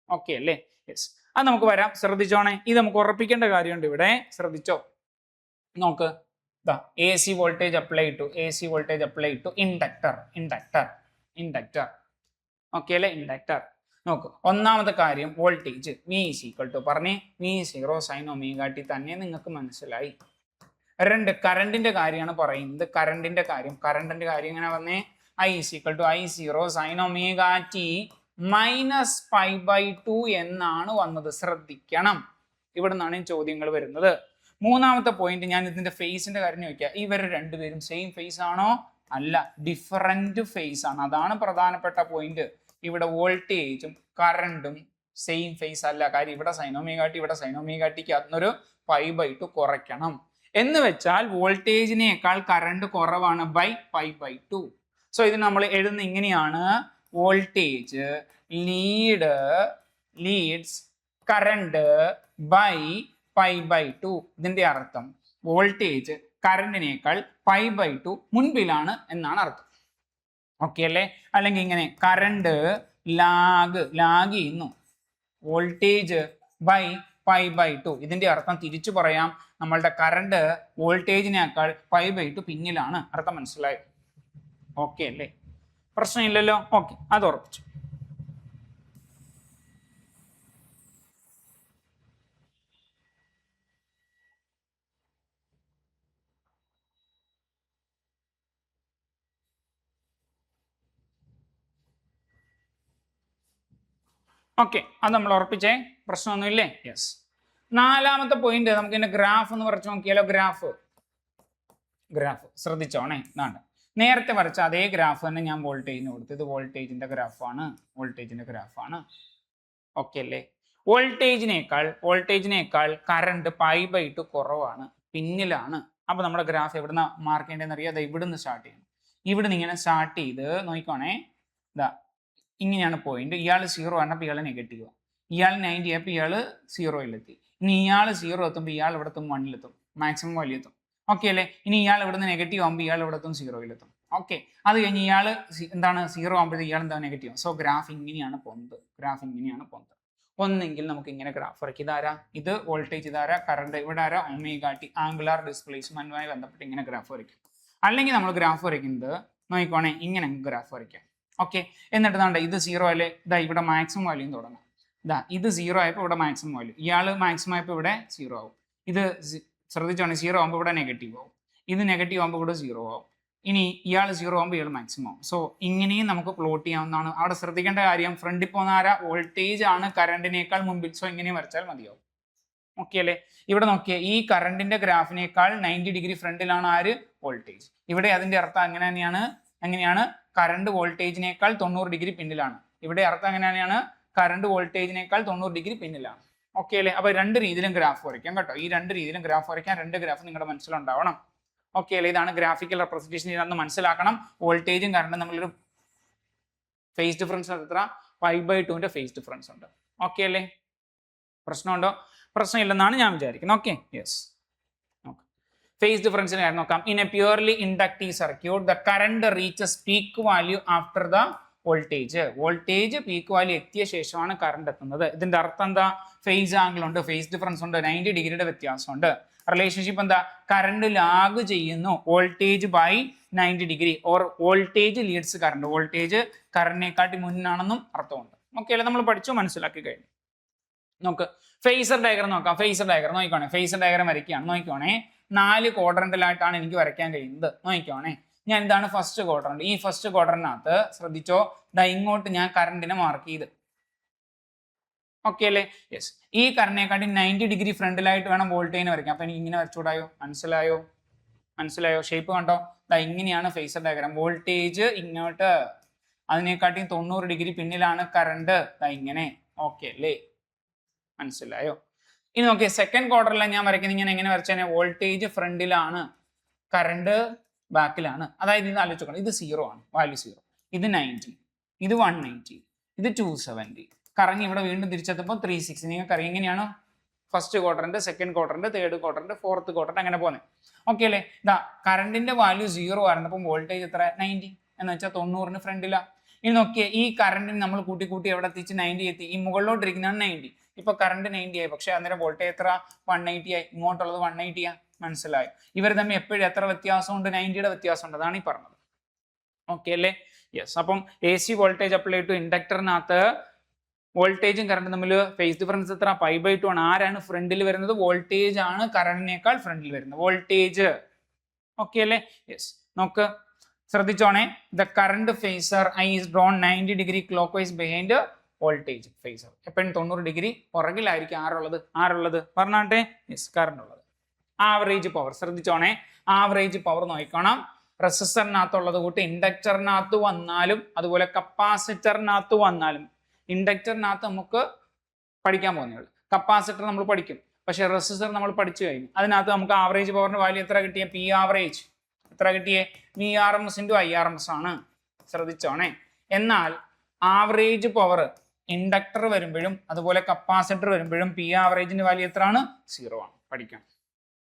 Okay അല്ലേ? Yes. അത് നമുക്ക് വരാം. ശ്രദ്ധിച്ചോണേ. ഇത് നമുക്ക് ഉറപ്പിക്കേണ്ട കാര്യമുണ്ട് ഇവിടെ. ശ്രദ്ധിച്ചോ. നോക്ക്. AC voltage apply to inductor. Okay അല്ലേ? ഇൻഡക്ടർ. നോക്ക്. ഒന്നാമത്തെ കാര്യം വോൾട്ടേജ് V = പറഞ്ഞേ V0 sin ωt തന്നെ നിങ്ങൾക്ക് മനസ്സിലായി. രണ്ട്, കറണ്ടിന്റെ കാര്യമാണ് പറയുന്നത്. കറണ്ടിന്റെ കാര്യം എങ്ങനെ വന്നേ? I = I0 sin ωt -π/2 എന്നാണ് വന്നത്. ശ്രദ്ധിക്കണം. ഇവിടെ നിന്നാണ് ചോദ്യങ്ങൾ വരുന്നത്. മൂന്നാമത്തെ പോയിന്റ്, ഞാൻ ഇതിന്റെ ഫേസിന്റെ കാര്യം ചോദിക്കുക. ഇവർ രണ്ടുപേരും സെയിം ഫേസ് ആണോ? അല്ല, ഡിഫറൻറ്റ് ഫേസ് ആണ്. അതാണ് പ്രധാനപ്പെട്ട പോയിന്റ്. ഇവിടെ വോൾട്ടേജും കറണ്ടും സെയിം ഫേസ് അല്ല. കാര്യം ഇവിടെ sin ωt, ഇവിടെ sin ωtക്ക് അതൊരു π/2 കുറയ്ക്കണം. എന്ന് വെച്ചാൽ വോൾട്ടേജിനേക്കാൾ കറണ്ട് കുറവാണ് ബൈ π/2. സോ ഇത് നമ്മൾ എഴുതുന്ന ഇങ്ങനെയാണ്. Voltage leads current by π/2. ഇതിന്റെ അർത്ഥം വോൾട്ടേജ് കറണ്ടിനേക്കാൾ π/2 മുൻപിലാണ് എന്നാണ് അർത്ഥം. ഓക്കെ അല്ലേ? അല്ലെങ്കിൽ ഇങ്ങനെ കറണ്ട് ലാഗ് ചെയ്യുന്നു വോൾട്ടേജ് ബൈ π/2. ഇതിന്റെ അർത്ഥം തിരിച്ചു പറയാം. നമ്മളുടെ കറണ്ട് വോൾട്ടേജിനേക്കാൾ π/2 പിന്നിലാണ്. അർത്ഥം മനസ്സിലായോ? ഓക്കെ അല്ലേ? പ്രശ്നമില്ലല്ലോ. ഓക്കെ, അത് ഉറപ്പിച്ചു. ഓക്കെ, അത് നമ്മൾ ഉറപ്പിച്ചേ. പ്രശ്നമൊന്നുമില്ലേ? യെസ്. നാലാമത്തെ പോയിന്റ് നമുക്ക് ഇതിന്റെ ഗ്രാഫ് എന്ന് പറഞ്ഞു നോക്കിയാലോ. ഗ്രാഫ് ശ്രദ്ധിച്ചോണേ. ഇതാണ് നേരത്തെ വരച്ച അതേ ഗ്രാഫ് തന്നെ ഞാൻ വോൾട്ടേജിന് കൊടുത്തു. ഇത് വോൾട്ടേജിന്റെ ഗ്രാഫാണ്. ഓക്കെ അല്ലേ? വോൾട്ടേജിനേക്കാൾ കറണ്ട് π/2 കുറവാണ്, പിന്നിലാണ്. അപ്പൊ നമ്മുടെ ഗ്രാഫ് എവിടുന്ന മാർക്ക് ചെയ്യേണ്ടതെന്ന് അറിയാം. അത് ഇവിടുന്ന് സ്റ്റാർട്ട് ചെയ്യണം. ഇവിടുന്ന് ഇങ്ങനെ സ്റ്റാർട്ട് ചെയ്ത് നോക്കിക്കോണേ. ഇങ്ങനെയാണ് പോയിന്റ്. ഇയാൾ 0 ആണപ്പോൾ ഇയാൾ നെഗറ്റീവ്, ഇയാൾ 90 ആയപ്പോൾ ഇയാൾ 0-ലെത്തി. ഇനി ഇയാൾ 0 എത്തുമ്പോൾ ഇയാൾ ഇവിടെ എത്തും 1-ലെത്തും, മാക്സിമം വാല്യൂ എത്തും. ഓക്കെ അല്ലേ? ഇനി ഇയാൾ ഇവിടുന്ന് നെഗറ്റീവ് ആകുമ്പോൾ ഇയാൾ ഇവിടെ എത്തും 0-ലെത്തും. ഓക്കെ, അത് കഴിഞ്ഞ് ഇയാൾ എന്താണ് 0 ആകുമ്പോഴത്തേക്ക് ഇയാൾ എന്താ നെഗറ്റീവ്. സോ ഗ്രാഫ് ഇങ്ങനെയാണ് പോകുന്നത്. ഒന്നെങ്കിൽ നമുക്ക് ഇങ്ങനെ ഗ്രാഫ് വരയ്ക്കും. ഇതാരാ, ഇത് വോൾട്ടേജ്, ഇതാരാ കറണ്ട്, ഇവിടെ ആരാ ഒമേഗ ടി, ആംഗുലാർ ഡിസ്പ്ലേസ്മെന്റുമായി ബന്ധപ്പെട്ട് ഇങ്ങനെ ഗ്രാഫ് വരയ്ക്കും. അല്ലെങ്കിൽ നമ്മൾ ഗ്രാഫ് വരയ്ക്കുന്നത് നോക്കിക്കോണേ, ഇങ്ങനെ ഗ്രാഫ് വരയ്ക്കാം. ഓക്കെ, എന്നിട്ട് ദാണ്ട ഇത് 0 അല്ലേ, ഇതാ ഇവിടെ മാക്സിമം വാല്യൂ തുടങ്ങാം. ഇതാ ഇത് 0 ആയപ്പോൾ ഇവിടെ മാക്സിമം വാല്യൂ, ഇയാള് മാക്സിമം ആയപ്പോൾ ഇവിടെ 0 ആവും. ഇത് ശ്രദ്ധിച്ചോണേ, 0 ആകുമ്പോൾ ഇവിടെ നെഗറ്റീവ് ആവും, ഇത് നെഗറ്റീവ് ആകുമ്പോൾ ഇവിടെ 0 ആവും. ഇനി ഇയാൾ 0 ആകുമ്പോൾ ഇയാൾ മാക്സിമം ആവും. സോ ഇങ്ങനെയും നമുക്ക് പ്ലോട്ട് ചെയ്യാവുന്നതാണ്. അവിടെ ശ്രദ്ധിക്കേണ്ട കാര്യം, ഫ്രണ്ടിൽ പോകുന്ന ആരാ, വോൾട്ടേജ് ആണ് കറണ്ടിനേക്കാൾ മുമ്പിൽ. സോ ഇങ്ങനെ വരച്ചാൽ മതിയാവും. ഓക്കെ അല്ലേ? ഇവിടെ നോക്കിയേ, ഈ കറണ്ടിന്റെ ഗ്രാഫിനേക്കാൾ 90 ഡിഗ്രി ഫ്രണ്ടിലാണ് ആര്, വോൾട്ടേജ്. ഇവിടെ അതിന്റെ അർത്ഥം അങ്ങനെ തന്നെയാണ്. എങ്ങനെയാണ്, കറണ്ട് വോൾട്ടേജിനേക്കാൾ 90 ഡിഗ്രി പിന്നിലാണ്. ഇവിടെ അർത്ഥം എങ്ങനെയാണ്, കറണ്ട് വോൾട്ടേജിനേക്കാൾ 90 ഡിഗ്രി പിന്നിലാണ്. ഓക്കെ അല്ലേ? അപ്പൊ രണ്ട് രീതിയിലും ഗ്രാഫ് വരയ്ക്കാം കേട്ടോ. ഈ രണ്ട് രീതിയിലും ഗ്രാഫ് വരയ്ക്കാൻ രണ്ട് ഗ്രാഫ് നിങ്ങളുടെ മനസ്സിലുണ്ടാവണം. ഓക്കെ അല്ലേ? ഇതാണ് ഗ്രാഫിക്കൽ റെപ്രസെന്റേഷൻ. ഇതാണെന്ന് മനസ്സിലാക്കണം. വോൾട്ടേജും കറണ്ടും നമ്മളൊരു ഫേസ് ഡിഫറൻസ് എത്ര, 5/2 ഫേസ് ഡിഫറൻസ് ഉണ്ട്. ഓക്കെ അല്ലേ? പ്രശ്നമുണ്ടോ? പ്രശ്നമില്ലെന്നാണ് ഞാൻ വിചാരിക്കുന്നത്. Okay, yes. ഫേസ് ഡിഫറൻസിന് കാര്യം നോക്കാം. In a purely inductive circuit the current reaches peak value after the voltage. Voltage peak value എത്തിയ ശേഷമാണ് കറണ്ട് എത്തുന്നത്. ഇതിന്റെ അർത്ഥം എന്താ, ഫേസ് ആംഗിൾ ഉണ്ട്, ഫേസ് ഡിഫറൻസ് ഉണ്ട്, 90 ഡിഗ്രിയുടെ വ്യത്യാസമുണ്ട്. റിലേഷൻഷിപ്പ് എന്താ, കറണ്ട് ലാഗ് ചെയ്യുന്നു voltage by 90 degree, or voltage leads current, voltage കറണ്ടിനെക്കാട്ടി മുന്നാണെന്നും അർത്ഥമുണ്ട്. ഓക്കെ അല്ലേ? നമ്മൾ പഠിച്ചു, മനസ്സിലാക്കി കഴിഞ്ഞു. നമുക്ക് ഫേസർ ഡയഗ്രം നോക്കാം. ഫേസർ ഡയഗ്രം നോക്കിക്കോണേ, ഫേസർ ഡയഗ്രം വരയ്ക്കുകയാണ്. നോക്കിക്കോണേ, 4 ക്വാഡ്രന്റിലായിട്ടാണ് എനിക്ക് വരയ്ക്കാൻ കഴിയുന്നത്. നോക്കിക്കോണേ, ഞാൻ ഇതാണ് ഫസ്റ്റ് ക്വാഡ്രന്റ്. ഈ ഫസ്റ്റ് ക്വാഡ്രന്റിനകത്ത് ശ്രദ്ധിച്ചോ, ദാ ഇങ്ങോട്ട് ഞാൻ കറണ്ടിനെ മാർക്ക് ചെയ്ത്. ഓക്കെ അല്ലേ? യെസ്. ഈ കറണ്ടിനെക്കാട്ടി 90 ഡിഗ്രി ഫ്രണ്ടിലായിട്ട് വേണം വോൾട്ടേജിനെ വരയ്ക്കാൻ. അപ്പൊ എനിക്ക് ഇങ്ങനെ വരച്ചുകൂടായോ? മനസ്സിലായോ? മനസ്സിലായോ? ഷേപ്പ് കണ്ടോ? ദാ ഇങ്ങനെയാണ് ഫേസർ ഡയഗ്രം. വോൾട്ടേജ് ഇങ്ങോട്ട്, അതിനെക്കാട്ടി 90 ഡിഗ്രി പിന്നിലാണ് കറണ്ട്, ദാ ഇങ്ങനെ. ഓക്കെ അല്ലേ? മനസ്സിലായോ? ഇനി നോക്കിയേ, സെക്കൻഡ് ക്വാർട്ടറിലെ ഞാൻ വരയ്ക്കുന്നത് ഇങ്ങനെ. എങ്ങനെ വരച്ചാൽ വോൾട്ടേജ് ഫ്രണ്ടിലാണ്, കറണ്ട് ബാക്കിലാണ്. അതായത് ഇത് ആലോചിച്ചോക്കണം, ഇത് 0 ആണ്, വാല്യൂ 0, ഇത് 90, ഇത് 180, ഇത് 270. കറങ്ങി ഇവിടെ വീണ്ടും തിരിച്ചെത്തുമ്പോൾ 360. നിങ്ങൾക്ക് അറിയാം എങ്ങനെയാണ് ഫസ്റ്റ് ക്വാർട്ടറിന്റെ, സെക്കൻഡ് ക്വാർട്ടറിന്റെ, തേർഡ് ക്വാർട്ടറിന്റെ, ഫോർത്ത് ക്വാർട്ടറിന്റെ, അങ്ങനെ പോകുന്നത്. ഓക്കെ അല്ലേ? ഇതാ കറണ്ടിന്റെ വാല്യൂ 0 ആയിരുന്നപ്പോൾ വോൾട്ടേജ് എത്ര, 90 എന്ന് വെച്ചാൽ 90ന് ഫ്രണ്ടിലാണ്. ഇനി നോക്കിയേ, ഈ കറണ്ടിന് നമ്മൾ കൂട്ടി കൂട്ടി എവിടെ എത്തിച്ച് 90 എത്തി. ഈ മുകളിലോട്ടിരിക്കുന്നതാണ് 90. ഇപ്പൊ കറണ്ട് 90 ആയി, പക്ഷെ അന്നേരം വോൾട്ടേജ് എത്ര, 180 ആയി. ഇങ്ങോട്ടുള്ളത് 180 ആ. മനസ്സിലായോ? ഇവർ തമ്മിൽ എപ്പോഴും എത്ര വ്യത്യാസമുണ്ട്, 90യുടെ വ്യത്യാസമുണ്ട്. അതാണ് ഈ പറഞ്ഞത്. ഓക്കെ അല്ലേ? യെസ്. അപ്പം A C voltage apply to ഇൻഡക്ടറിനകത്ത് വോൾട്ടേജും കറണ്ടും തമ്മിൽ ഫേസ് ഡിഫറൻസ് എത്ര, 5/2 ആണ്. ആരാണ് ഫ്രണ്ടിൽ വരുന്നത്? വോൾട്ടേജ് ആണ് കറണ്ടിനേക്കാൾ ഫ്രണ്ടിൽ വരുന്നത്, വോൾട്ടേജ്. ഓക്കെ അല്ലേ? യെസ്. നോക്ക്, ശ്രദ്ധിച്ചോണേ, the current phasor I is drawn 90 degree clockwise behind voltage phasor. എപ്പോഴും 90 ഡിഗ്രി പുറകിലായിരിക്കും ആരുള്ളത് പറഞ്ഞാട്ടെ? യെസ്, കറണ്ട് ഉള്ളത്. ആവറേജ് പവർ ശ്രദ്ധിച്ചോണേ, ആവറേജ് പവർ നോക്കണം. റെസിസ്റ്ററിനകത്തുള്ളത് കൂട്ടി ഇൻഡക്ടറിനകത്ത് വന്നാലും അതുപോലെ കപ്പാസിറ്ററിനകത്ത് വന്നാലും, ഇൻഡക്ടറിനകത്ത് നമുക്ക് പഠിക്കാൻ പോകുന്നേ ഉള്ളൂ, കപ്പാസിറ്റർ നമ്മൾ പഠിക്കും, പക്ഷെ റെസിസ്റ്റർ നമ്മൾ പഠിച്ചു കഴിഞ്ഞു. അതിനകത്ത് നമുക്ക് ആവറേജ് പവറിന്റെ വാല്യൂ എത്ര കിട്ടിയ, പി ആവറേജ് എത്ര കിട്ടിയേ, VRMS × IRMS ആണ്. ശ്രദ്ധിച്ചോണേ. എന്നാൽ ആവറേജ് പവർ ഇൻഡക്ടർ വരുമ്പോഴും അതുപോലെ കപ്പാസിറ്റർ വരുമ്പോഴും പി ആവറേജിന്റെ വാല്യൂ എത്രയാണ്, 0 ആണ്. പഠിക്കണം,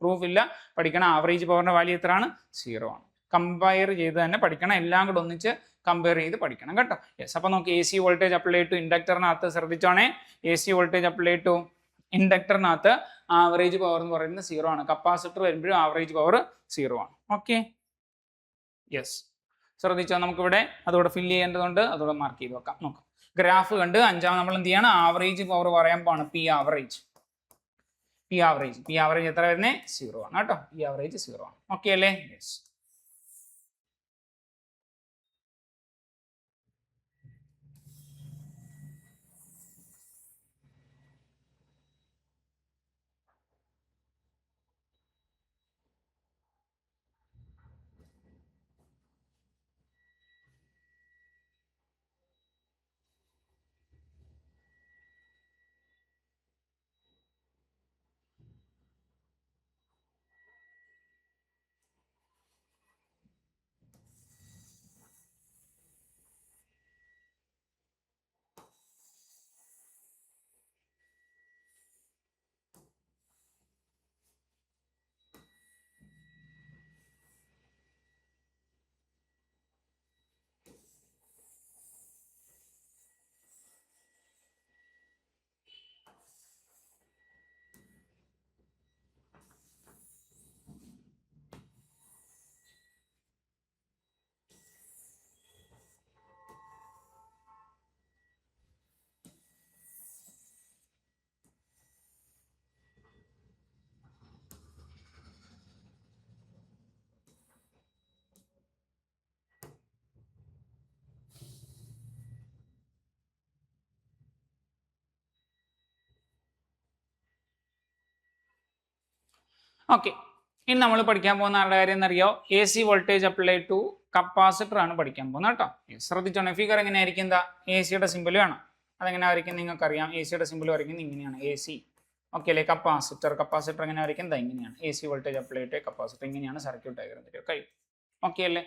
പ്രൂഫ് ഇല്ല, പഠിക്കണം. ആവറേജ് പവറിന്റെ വാല്യൂ എത്രയാണ്, 0 ആണ്. കമ്പയർ ചെയ്ത് തന്നെ പഠിക്കണം, എല്ലാം കൂടെ ഒന്നിച്ച് കമ്പയർ ചെയ്ത് പഠിക്കണം കേട്ടോ. യെസ്. അപ്പൊ നമുക്ക് AC വോൾട്ടേജ് അപ്ലൈ ടു ഇൻഡക്ടറിനകത്ത് ശ്രദ്ധിച്ചോണേ, AC വോൾട്ടേജ് അപ്ലൈ ടു ഇൻഡക്ടറിനകത്ത് ആവറേജ് പവർ എന്ന് പറയുന്നത് 0 ആണ്. കപ്പാസിറ്റർ വരുമ്പോഴും ആവറേജ് പവർ 0 ആണ്. Okay, yes. ശ്രദ്ധിച്ചോ, നമുക്കിവിടെ അതോടെ ഫില്ല് ചെയ്യേണ്ടതുണ്ട്, അതോടെ മാർക്ക് ചെയ്ത് വെക്കാം. നോക്കാം, ഗ്രാഫ് കണ്ട് അഞ്ചാമത് നമ്മൾ എന്ത് ചെയ്യണം, ആവറേജ് പവർ പറയാൻ പോവാണ്. പി ആവറേജ് എത്ര വരുന്നത്, 0 ആണ് കേട്ടോ. പി ആവറേജ് 0 ആണ്. ഓക്കെ അല്ലേ? യെസ്. ഓക്കെ, ഇനി നമ്മൾ പഠിക്കാൻ പോകുന്ന ആരുടെ കാര്യം എന്നറിയോ? A C voltage apply to capacitor ആണ് പഠിക്കാൻ പോകുന്നത് കേട്ടോ. ശ്രദ്ധിച്ചോണേ, ഫിഗർ എങ്ങനെയായിരിക്കും? എന്താ എ സിയുടെ സിമ്പിൾ വേണം. അതെങ്ങനെ വരയ്ക്കും നിങ്ങൾക്കറിയാം. എ സിയുടെ സിമ്പിൾ വരയ്ക്കുന്നത് ഇങ്ങനെയാണ്, എ സി. ഓക്കെ അല്ലേ? കപ്പാസിറ്റർ എങ്ങനെ വരയ്ക്കുന്നത്? ഇങ്ങനെയാണ്. A C voltage apply to capacitor, ഇങ്ങനെയാണ് സർക്യൂട്ട് ഡയഗ്രം തരിക. കഴിയും. ഓക്കെ അല്ലേ?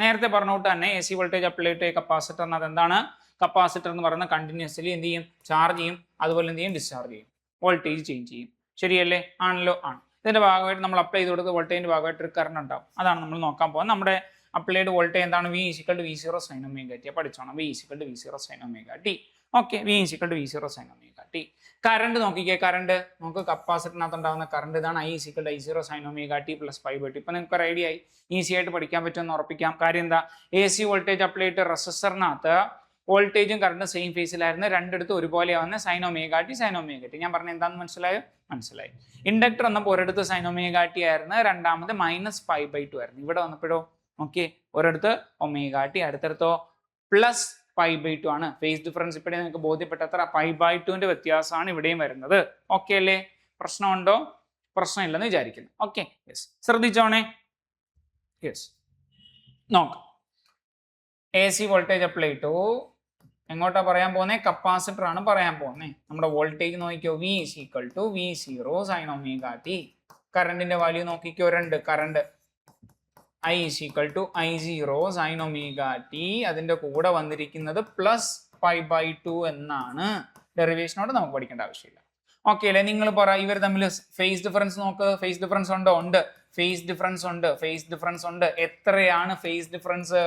നേരത്തെ പറഞ്ഞോട്ട് തന്നെ A C voltage apply to capacitor എന്നത് എന്താണ്? കപ്പാസിറ്റർ എന്ന് പറയുന്നത് കണ്ടിന്യൂസ്ലി എന്ത് ചെയ്യും? ചാർജ് ചെയ്യും, അതുപോലെ എന്ത് ചെയ്യും? ഡിസ്ചാർജ് ചെയ്യും, വോൾട്ടേജ് ചേഞ്ച് ചെയ്യും. ശരിയല്ലേ? ആണല്ലോ, ആണ്. ഇതിന്റെ ഭാഗമായിട്ട് നമ്മൾ അപ്ലൈ ചെയ്ത് കൊടുത്ത വോൾട്ടേജിന്റെ ഭാഗമായിട്ട് ഒരു കറണ്ട് ഉണ്ടാവും. അതാണ് നമ്മൾ നോക്കാൻ പോകുന്നത്. നമ്മുടെ അപ്ലൈഡ് വോൾട്ടേജ് എന്താണ്? V = V0 sin omega t. പഠിച്ചോണം, V = V0 sin omega t. Okay, V = V0 sin omega t. Current നോക്കിക്കേ, കറണ്ട് നമുക്ക് കപ്പാസിറ്ററിനകത്ത് ഉണ്ടാകുന്ന കറണ്ട് ഇതാണ്. I = I0 sin omega t + π/2. ഇപ്പൊ നിങ്ങൾക്ക് ഒരു ഐഡിയ ആയി, ഈസി ആയിട്ട് പഠിക്കാൻ പറ്റുമെന്ന് ഉറപ്പിക്കാം. കാര്യം എന്താ? A C voltage apply to റെസിസ്റ്ററിനകത്ത് വോൾട്ടേജും കറണ്ടും സെയിം ഫേസിലായിരുന്നു, രണ്ടിടത്തും ഒരുപോലെയാവുന്ന sin omega t. ഞാൻ പറഞ്ഞ എന്താണെന്ന് മനസ്സിലായോ? മനസ്സിലായി. ഇൻഡക്ടർ വന്നപ്പോൾ ഒരിടത്ത് sin omega t ആയിരുന്നു, രണ്ടാമത് -π/2 ആയിരുന്നു. ഇവിടെ വന്നപ്പോഴോ ഓക്കെ, ഒരിടത്ത് omega t, അടുത്തടുത്തോ +π/2 ആണ്. ഫേസ് ഡിഫറൻസ് ഇവിടെ നിങ്ങൾക്ക് ബോധ്യപ്പെട്ടത്ര π/2ന്റെ വ്യത്യാസമാണ് ഇവിടെയും വരുന്നത്. ഓക്കെ അല്ലേ? പ്രശ്നമുണ്ടോ? പ്രശ്നമില്ലെന്ന് വിചാരിക്കുന്നു. Okay, yes. ശ്രദ്ധിച്ചോണേ, യെസ്. നോക്കാം. A C voltage apply to എങ്ങോട്ടാ പറയാൻ പോകുന്നത്? കപ്പാസിറ്റർ ആണ് പറയാൻ പോകുന്നത്. നമ്മുടെ വോൾട്ടേജ് നോക്കിക്കോ, V = V0 sin omega t. കറണ്ടിന്റെ വാല്യൂ നോക്കിക്കോ, 2. Current I = I0 sin omega t. അതിന്റെ കൂടെ വന്നിരിക്കുന്നത് +π/2 എന്നാണ്. ഡെറിവേഷനോട് നമുക്ക് പഠിക്കേണ്ട ആവശ്യമില്ല. ഓക്കെ അല്ലേ? നിങ്ങൾ പറ, ഇവർ തമ്മിൽ ഫേസ് ഡിഫറൻസ് നോക്ക്. ഫേസ് ഡിഫറൻസ് ഉണ്ടോ? ഉണ്ട്. ഫേസ് ഡിഫറൻസ് ഉണ്ട്, ഫേസ് ഡിഫറൻസ് ഉണ്ട്. എത്രയാണ് ഫേസ് ഡിഫറൻസ്?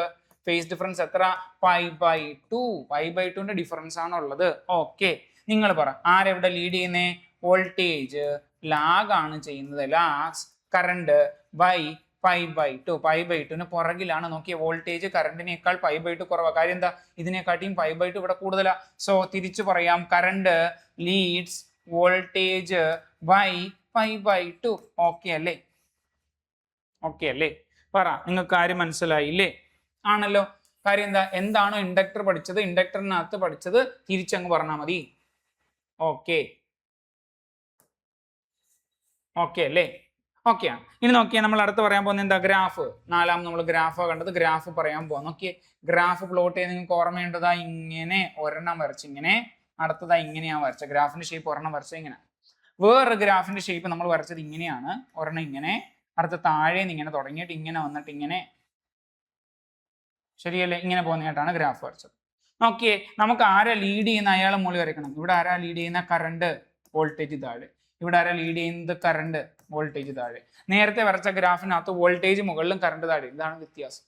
ഫേസ് ഡിഫറൻസ് എത്ര? π/2. π/2ന്റെ ഡിഫറൻസ് ആണ് ഉള്ളത്. ഓക്കെ, നിങ്ങൾ പറ, ആരെവിടെ ലീഡ് ചെയ്യുന്നേ? വോൾട്ടേജ് ലാഗ് ആണ് ചെയ്യുന്നത്. Lags current by π/2. π/2ന് പുറകിലാണ്. നോക്കിയ വോൾട്ടേജ് കറണ്ടിനേക്കാൾ π/2 കുറവാണ്. കാര്യം എന്താ? ഇതിനെക്കാട്ടിയും π/2 ഇവിടെ കൂടുതലാ. സോ തിരിച്ചു പറയാം, current leads voltage by π/2. Okay അല്ലേ? ഓക്കെ അല്ലേ? പറ, നിങ്ങൾക്ക് കാര്യം മനസ്സിലായില്ലേ? ആണല്ലോ. കാര്യം എന്താ? എന്താണോ ഇൻഡക്ടർ പഠിച്ചത്, ഇൻഡക്ടറിനകത്ത് പഠിച്ചത് തിരിച്ചങ്ങ് പറഞ്ഞാൽ മതി. ഓക്കെ, ഓക്കെ അല്ലേ? ഓക്കെയാണ്. ഇനി നോക്കിയാൽ നമ്മൾ അടുത്ത് പറയാൻ പോകുന്നത് എന്താ? ഗ്രാഫ്. നമ്മൾ ഗ്രാഫ് കണ്ടത്. ഗ്രാഫ് പറയാൻ പോവാം. നോക്കിയേ, ഗ്രാഫ് പ്ലോട്ട് ചെയ്ത് നിങ്ങൾക്ക് ഓർമ്മയുണ്ടതാ? ഇങ്ങനെ ഒരെണ്ണം വരച്ച് ഇങ്ങനെ, അടുത്തതാ ഇങ്ങനെയാണ് വരച്ച. ഗ്രാഫിന്റെ ഷേപ്പ് ഒരെണ്ണം വരച്ചത് ഇങ്ങനെ. വേറൊരു ഗ്രാഫിന്റെ ഷേപ്പ് നമ്മൾ വരച്ചത് ഇങ്ങനെയാണ്. ഒരെണ്ണം ഇങ്ങനെ, അടുത്ത താഴെ നിന്ന് ഇങ്ങനെ തുടങ്ങിയിട്ട് ഇങ്ങനെ വന്നിട്ട് ഇങ്ങനെ. ശരിയല്ലേ? ഇങ്ങനെ പോകുന്നതായിട്ടാണ് ഗ്രാഫ് വരച്ചത്. നോക്കിയേ, നമുക്ക് ആരാ ലീഡ് ചെയ്യുന്ന അയാളെ മുകളിൽ വരയ്ക്കണം. ഇവിടെ ആരാ ലീഡ് ചെയ്യുന്ന? കറണ്ട്, വോൾട്ടേജ് താഴെ. ഇവിടെ ആരാ ലീഡ് ചെയ്യുന്നത്? കറണ്ട്, വോൾട്ടേജ് താഴെ. നേരത്തെ വരച്ച ഗ്രാഫിനകത്ത് വോൾട്ടേജ് മുകളിലും കറണ്ട് താഴെ. ഇതാണ് വ്യത്യാസം.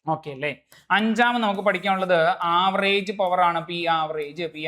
ഓക്കെ അല്ലേ? അഞ്ചാമത് നമുക്ക് പഠിക്കാനുള്ളത് ആവറേജ് പവർ ആണ്. പി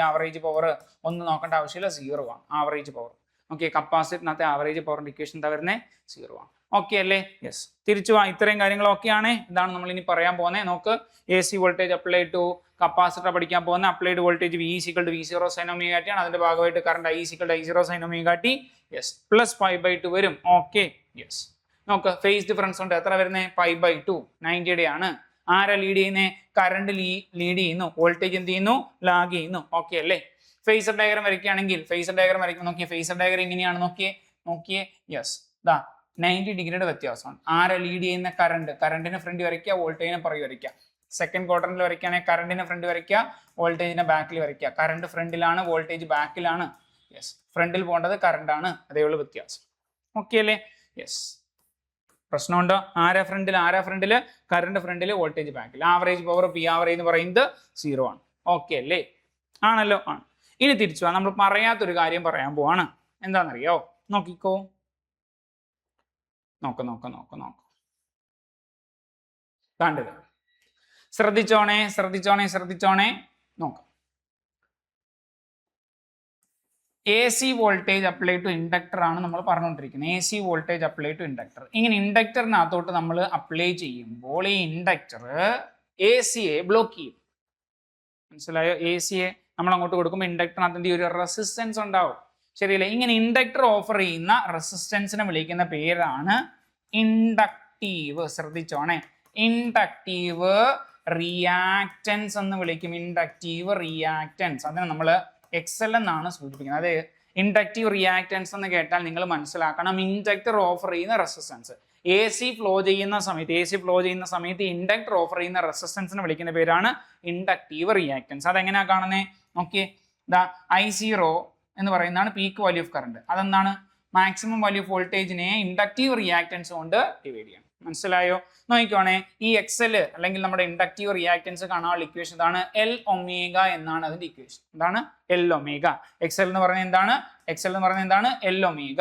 ആവറേജ് പവർ ഒന്നും നോക്കേണ്ട ആവശ്യമില്ല, 0 ആണ് ആവറേജ് പവർ. ഓക്കെ, കപ്പാസിറ്ററിനകത്തെ ആവറേജ് പവറിന്റെ ഇക്വേഷൻ എന്താ വരുന്നത്? 0 ആണ്. ഓക്കെ അല്ലേ? യെസ്. തിരിച്ചു വാ. ഇത്രയും കാര്യങ്ങൾ ഓക്കെയാണ്. ഇതാണ് നമ്മൾ ഇനി പറയാൻ പോകുന്നത്. നോക്ക്, A C voltage apply to capacitor പഠിക്കാൻ പോകുന്ന applied voltage V = V0 sin omega t ആണ്. അതിന്റെ ഭാഗമായിട്ട് current I = I0 sin omega t. Yes, +π/2 വരും. Okay, yes. നോക്ക്, ഫേസ് ഡിഫറൻസ് ഉണ്ട്. എത്ര വരുന്നത്? π/2, 90 ആണ്. ആരാ ലീഡ് ചെയ്യുന്നത്? കറണ്ട് ലീഡ് ചെയ്യുന്നു, വോൾട്ടേജ് എന്ത് ചെയ്യുന്നു? ലാഗ് ചെയ്യുന്നു. ഓക്കെ അല്ലേ? ഫേസർ ഡയഗ്രം വരയ്ക്കുകയാണെങ്കിൽ, ഫേസർ ഡയഗ്രം വരയ്ക്കുമ്പോൾ നോക്കിയേ, ഫേസർ ഡയഗ്രം ഇങ്ങനെയാണ്. നോക്കിയേ, യെസ്, ദാ 90 ഡിഗ്രിയുടെ വ്യത്യാസമാണ്. ആരാ ലീഡ് ചെയ്യുന്ന? കറണ്ട്. കറണ്ടിന് ഫ്രണ്ട് വരയ്ക്കുക, വോൾട്ടേജിനെ പുറകെ വരയ്ക്കുക. സെക്കൻഡ് ക്വാർട്ടറിൽ വരയ്ക്കുകയാണെങ്കിൽ കറണ്ടിനെ ഫ്രണ്ട് വരയ്ക്കുക, വോൾട്ടേജിനെ ബാക്കിൽ വരയ്ക്കുക. കറണ്ട് ഫ്രണ്ടിലാണ്, വോൾട്ടേജ് ബാക്കിലാണ്. യെസ്, ഫ്രണ്ടിൽ പോകേണ്ടത് കറണ്ട് ആണ്. അതേ ഉള്ളൂ വ്യത്യാസം. ഓക്കെ അല്ലേ? യെസ്. പ്രശ്നമുണ്ടോ? ആരാ ഫ്രണ്ടില്? കറണ്ട് ഫ്രണ്ടില്, വോൾട്ടേജ് ബാക്കിൽ. ആവറേജ് പവർ പി ആവറേജ് എന്ന് പറയുന്നത് 0 ആണ്. ഓക്കെ അല്ലേ? ആണല്ലോ, ആണ്. ഇനി തിരിച്ചു പോവാം. നമ്മൾ പറയാത്തൊരു കാര്യം പറയാൻ പോവാണ്. എന്താണെന്നറിയോ? നോക്കിക്കോ, നോക്ക്. കണ്ടത്? ശ്രദ്ധിച്ചോണേ. നോക്കാം. A C voltage apply to inductor ആണ് നമ്മൾ പറഞ്ഞുകൊണ്ടിരിക്കുന്നത്. A C voltage apply to inductor. ഇങ്ങനെ ഇൻഡക്ടറിനകത്തോട്ട് നമ്മൾ അപ്ലൈ ചെയ്യുമ്പോൾ ഈ ഇൻഡക്ടർ എ സിയെ ബ്ലോക്ക് ചെയ്യും. മനസ്സിലായോ? എ സിയെ നമ്മൾ അങ്ങോട്ട് കൊടുക്കുമ്പോൾ ഇൻഡക്ടറിനകത്ത് ഒരു റെസിസ്റ്റൻസ് ഉണ്ടാവും. ശരിയല്ലേ? ഇങ്ങനെ ഇൻഡക്ടർ ഓഫർ ചെയ്യുന്ന റെസിസ്റ്റൻസിനെ വിളിക്കുന്ന പേരാണ് ഇൻഡക്റ്റീവ്. ശ്രദ്ധിച്ചോണേ, ഇൻഡക്റ്റീവ് റിയാക്റ്റൻസ് എന്ന് വിളിക്കും. ഇൻഡക്റ്റീവ് റിയാക്റ്റൻസ്, അതിനെ നമ്മൾ XL എന്നാണ് സൂചിപ്പിക്കുന്നത്. അത് ഇൻഡക്റ്റീവ് റിയാക്ടൻസ് എന്ന് കേട്ടാൽ നിങ്ങൾ മനസ്സിലാക്കണം ഇൻഡക്ടർ ഓഫർ ചെയ്യുന്ന റെസിസ്റ്റൻസ്. എ സി ഫ്ലോ ചെയ്യുന്ന സമയത്ത് ഇൻഡക്ടർ ഓഫർ ചെയ്യുന്ന റെസിസ്റ്റൻസിനെ വിളിക്കുന്ന പേരാണ് ഇൻഡക്റ്റീവ് റിയാക്ടൻസ്. അതെങ്ങനെയാ കാണുന്നത് നോക്കിയേ, I0 എന്ന് പറയുന്നതാണ് പീക്ക് വാല്യൂ ഓഫ് കറണ്ട്. അതെന്താണ് മാക്സിമം വാല്യൂ ഓഫ് വോൾട്ടേജിനെ ഇൻഡക്റ്റീവ് റിയാക്ടൻസ് കൊണ്ട് ഡിവൈഡ് ചെയ്യണം. മനസ്സിലായോ? നോക്കിക്കോണേ, ഈ എക്സൽ അല്ലെങ്കിൽ നമ്മുടെ ഇൻഡക്റ്റീവ് റിയാക്ടൻസ് കാണാനുള്ള ഇക്വേഷൻ ഇതാണ്, എൽ ഒമേഗ എന്നാണ് അതിന്റെ ഇക്വേഷൻ. എന്താണ്? L omega. എക്സൽ എന്ന് പറഞ്ഞാൽ എന്താണ്? L omega.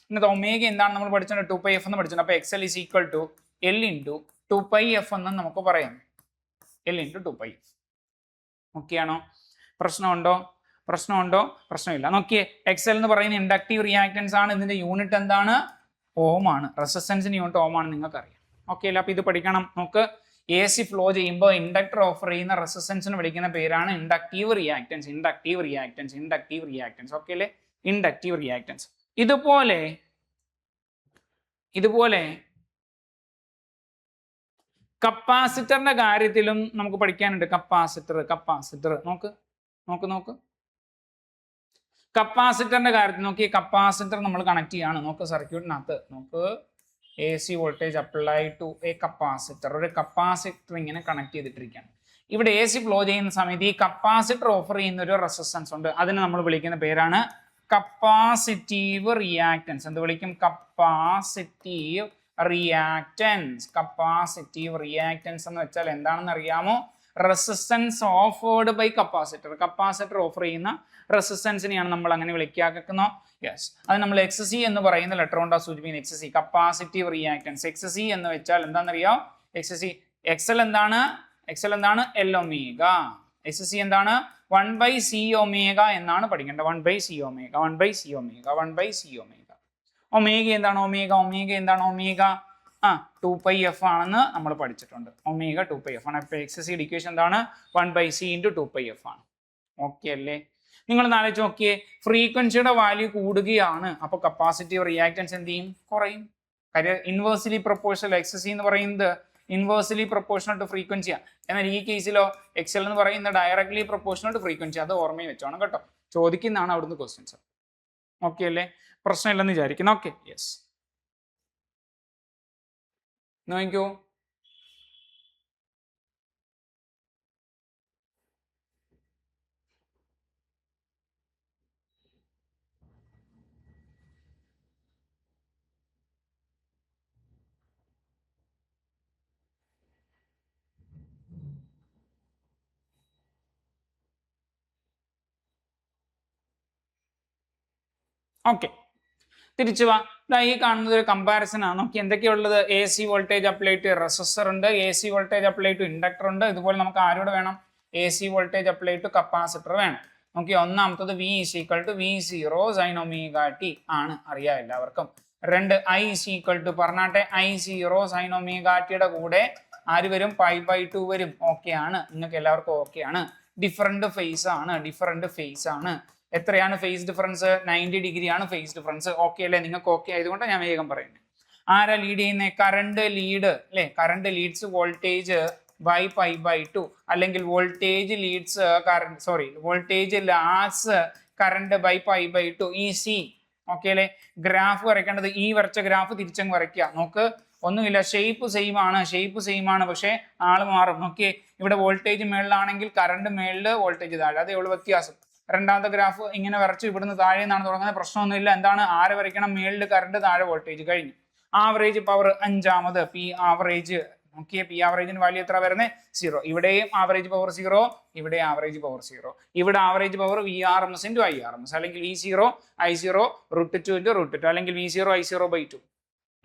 ഇന്നത്തെ ഒമേഗ എന്താണ് നമ്മൾ പഠിച്ചിട്ടുണ്ട്? 2πf എന്ന് പഠിച്ചിട്ടുണ്ട്. അപ്പൊ X L is equal to L into 2πf എന്ന് നമുക്ക് പറയാം. L into 2πf. ഓക്കെ ആണോ? പ്രശ്നമുണ്ടോ? പ്രശ്നമില്ല. നോക്കിയേ, എക്സൽ എന്ന് പറയുന്ന ഇൻഡക്റ്റീവ് റിയാക്ടൻസ് ആണ്. ഇതിന്റെ യൂണിറ്റ് എന്താണ്? ഓം ആണ്. റെസിസ്റ്റൻസിന് യൂണിറ്റ് ഓം ആണ്, നിങ്ങൾക്ക് അറിയാം. ഓക്കെ അല്ലേ? അപ്പൊ ഇത് പഠിക്കണം. നമുക്ക് എ സി ഫ്ലോ ചെയ്യുമ്പോൾ ഇൻഡക്ടർ ഓഫർ ചെയ്യുന്ന റെസിസ്റ്റൻസിന് വിളിക്കുന്ന പേരാണ് ഇൻഡക്റ്റീവ് റിയാക്ടൻസ്. ഓക്കെ അല്ലേ? Inductive reactance. ഇതുപോലെ കപ്പാസിറ്ററിന്റെ കാര്യത്തിലും നമുക്ക് പഠിക്കാനുണ്ട്. കപ്പാസിറ്റർ നോക്ക്. കപ്പാസിറ്ററിന്റെ കാര്യത്തിൽ നോക്കി, കപ്പാസിറ്റർ നമ്മൾ കണക്ട് ചെയ്യാണ്. നോക്ക്, സർക്യൂട്ടിനകത്ത് നോക്ക്, A C voltage apply to a capacitor. ഒരു കപ്പാസിറ്റർ ഇങ്ങനെ കണക്ട് ചെയ്തിട്ടിരിക്കുകയാണ്. ഇവിടെ എ സി ഫ്ലോ ചെയ്യുന്ന സമയത്ത് ഈ കപ്പാസിറ്റർ ഓഫർ ചെയ്യുന്ന ഒരു റെസിസ്റ്റൻസ് ഉണ്ട്. അതിനെ നമ്മൾ വിളിക്കുന്ന പേരാണ് കപ്പാസിറ്റീവ് റിയാക്ടൻസ്. എന്ത് വിളിക്കും? കപ്പാസിറ്റീവ് റിയാക്ടൻസ് എന്ന് വെച്ചാൽ എന്താണെന്ന് അറിയാമോ? Resistance offered by capacitor offer ചെയ്യുന്ന റെസിസ്റ്റൻസിനെയാണ് നമ്മൾ അങ്ങനെ വിളിക്കാക്കുന്നു. യെസ്, അത് നമ്മൾ എക്സ് സി എന്ന് പറയുന്ന ലെറ്റർ കൊണ്ടാണ് സൂചിപ്പിക്കുന്നത്. X C, capacitive reactance. X C എന്ന് വെച്ചാൽ എന്താണെന്നറിയാം? എക്സൽ എന്താണ്? L omega. എക്സ് സി എന്താണ്? 1/c ഒമേഗ എന്നാണ് പഠിക്കേണ്ടത്. 1/c omega. ഒമേഗ എന്താണ്? ഒമേഗ 2πf ആണെന്ന് നമ്മൾ പഠിച്ചിട്ടുണ്ട്. ഒമേഗ 2πf ആണ്. അപ്പൊ എക്സ് സി ഇക്വേഷൻ എന്താണ്? 1/c × 2πf ആണ്. ഓക്കെ അല്ലേ? നിങ്ങൾ ആലോചിച്ച് നോക്കിയേ, ഫ്രീക്വൻസിയുടെ വാല്യൂ കൂടുകയാണ്, അപ്പൊ കപ്പാസിറ്റീവ് റിയാക്ടൻസ് എന്ത് ചെയ്യും? കുറയും. കാര്യം ഇൻവേഴ്സ്ലി പ്രൊപ്പോർഷണൽ. എക്സ് സി എന്ന് പറയുന്നത് ഇൻവേഴ്സ്ലി പ്രൊപ്പോർഷണൽ ടു ഫ്രീക്വൻസിയാണ്. എന്നാൽ ഈ കേസിലോ എക്സൽ എന്ന് പറയുന്നത് ഡയറക്ട്ലി പ്രൊപ്പോർഷണൽ ടു ഫ്രീക്വൻസി. അത് ഓർമ്മയിൽ വെച്ചോണം കേട്ടോ. ചോദിക്കുന്നതാണ് അവിടുന്ന് ക്വസ്റ്റ്യൻസ്. ഓക്കെ അല്ലേ? പ്രശ്നമില്ലെന്ന് വിചാരിക്കുന്നു. Okay, yes. നോക്കൂ, ഓക്കെ, തിരിച്ചു വാ. ഈ കാണുന്നത് ഒരു കമ്പാരിസൺ ആണ്. നോക്കി എന്തൊക്കെയുള്ളത്? A C voltage apply to resistor ഉണ്ട്, A C voltage apply to inductor ഉണ്ട്. ഇതുപോലെ നമുക്ക് ആരോട് വേണം? A C voltage apply to capacitor വേണം. നോക്കി, ഒന്നാമത്തത് V = V0 sin ωt ആണ്, അറിയാം എല്ലാവർക്കും. 2 I = പറഞ്ഞാട്ടെ, I0 sin ωt കൂടെ ആര് വരും? π/2 വരും. ഓക്കെ ആണ്, നിങ്ങൾക്ക് എല്ലാവർക്കും ഓക്കെ ആണ്. ഡിഫറെന്റ് ഫേസ് ആണ്. എത്രയാണ് ഫേസ് ഡിഫറൻസ്? 90 ഡിഗ്രി ആണ് ഫേസ് ഡിഫറൻസ്. ഓക്കെ അല്ലേ? നിങ്ങൾക്ക് ഓക്കെ ആയതുകൊണ്ട് ഞാൻ വേഗം പറയുന്നത്. ആരാ ലീഡ് ചെയ്യുന്നത്? കറണ്ട് ലീഡ് അല്ലേ? കറണ്ട് ലീഡ്സ് വോൾട്ടേജ് ബൈ π/2, അല്ലെങ്കിൽ voltage lags current by π/2. Easy. Okay അല്ലേ? ഗ്രാഫ് വരയ്ക്കേണ്ടത് ഈ വരച്ച ഗ്രാഫ് തിരിച്ചങ്ങ് വരയ്ക്കുക. നോക്ക്, ഒന്നുമില്ല, ഷേപ്പ് സെയിം ആണ്, പക്ഷേ ആള് മാറും. നോക്കിയേ, ഇവിടെ വോൾട്ടേജ് മേളിലാണെങ്കിൽ കറണ്ട് മേളില്, വോൾട്ടേജ് താഴെ, അതേ ഉള്ളൂ വ്യത്യാസം. രണ്ടാമത്തെ ഗ്രാഫ് ഇങ്ങനെ വരച്ചു, ഇവിടുന്ന് താഴെ നിന്നാണ് തുടങ്ങുന്നത്. പ്രശ്നമൊന്നുമില്ല. എന്താണ്? ആരെ വരയ്ക്കണം? മേളില് കറണ്ട്, താഴെ വോൾട്ടേജ്. കഴിഞ്ഞു. ആവറേജ് പവർ അഞ്ചാമത് പി ആവറേജ്. നോക്കിയേ, പി ആവറേജിന് വാല്യൂ എത്ര വരുന്നത്? 0. ഇവിടെയും ആവറേജ് പവർ 0, ഇവിടെ ആവറേജ് പവർ 0. ഇവിടെ ആവറേജ് പവർ VRMS × IRMS, അല്ലെങ്കിൽ V0 I0 √2 × √2, അല്ലെങ്കിൽ V0 I0/2.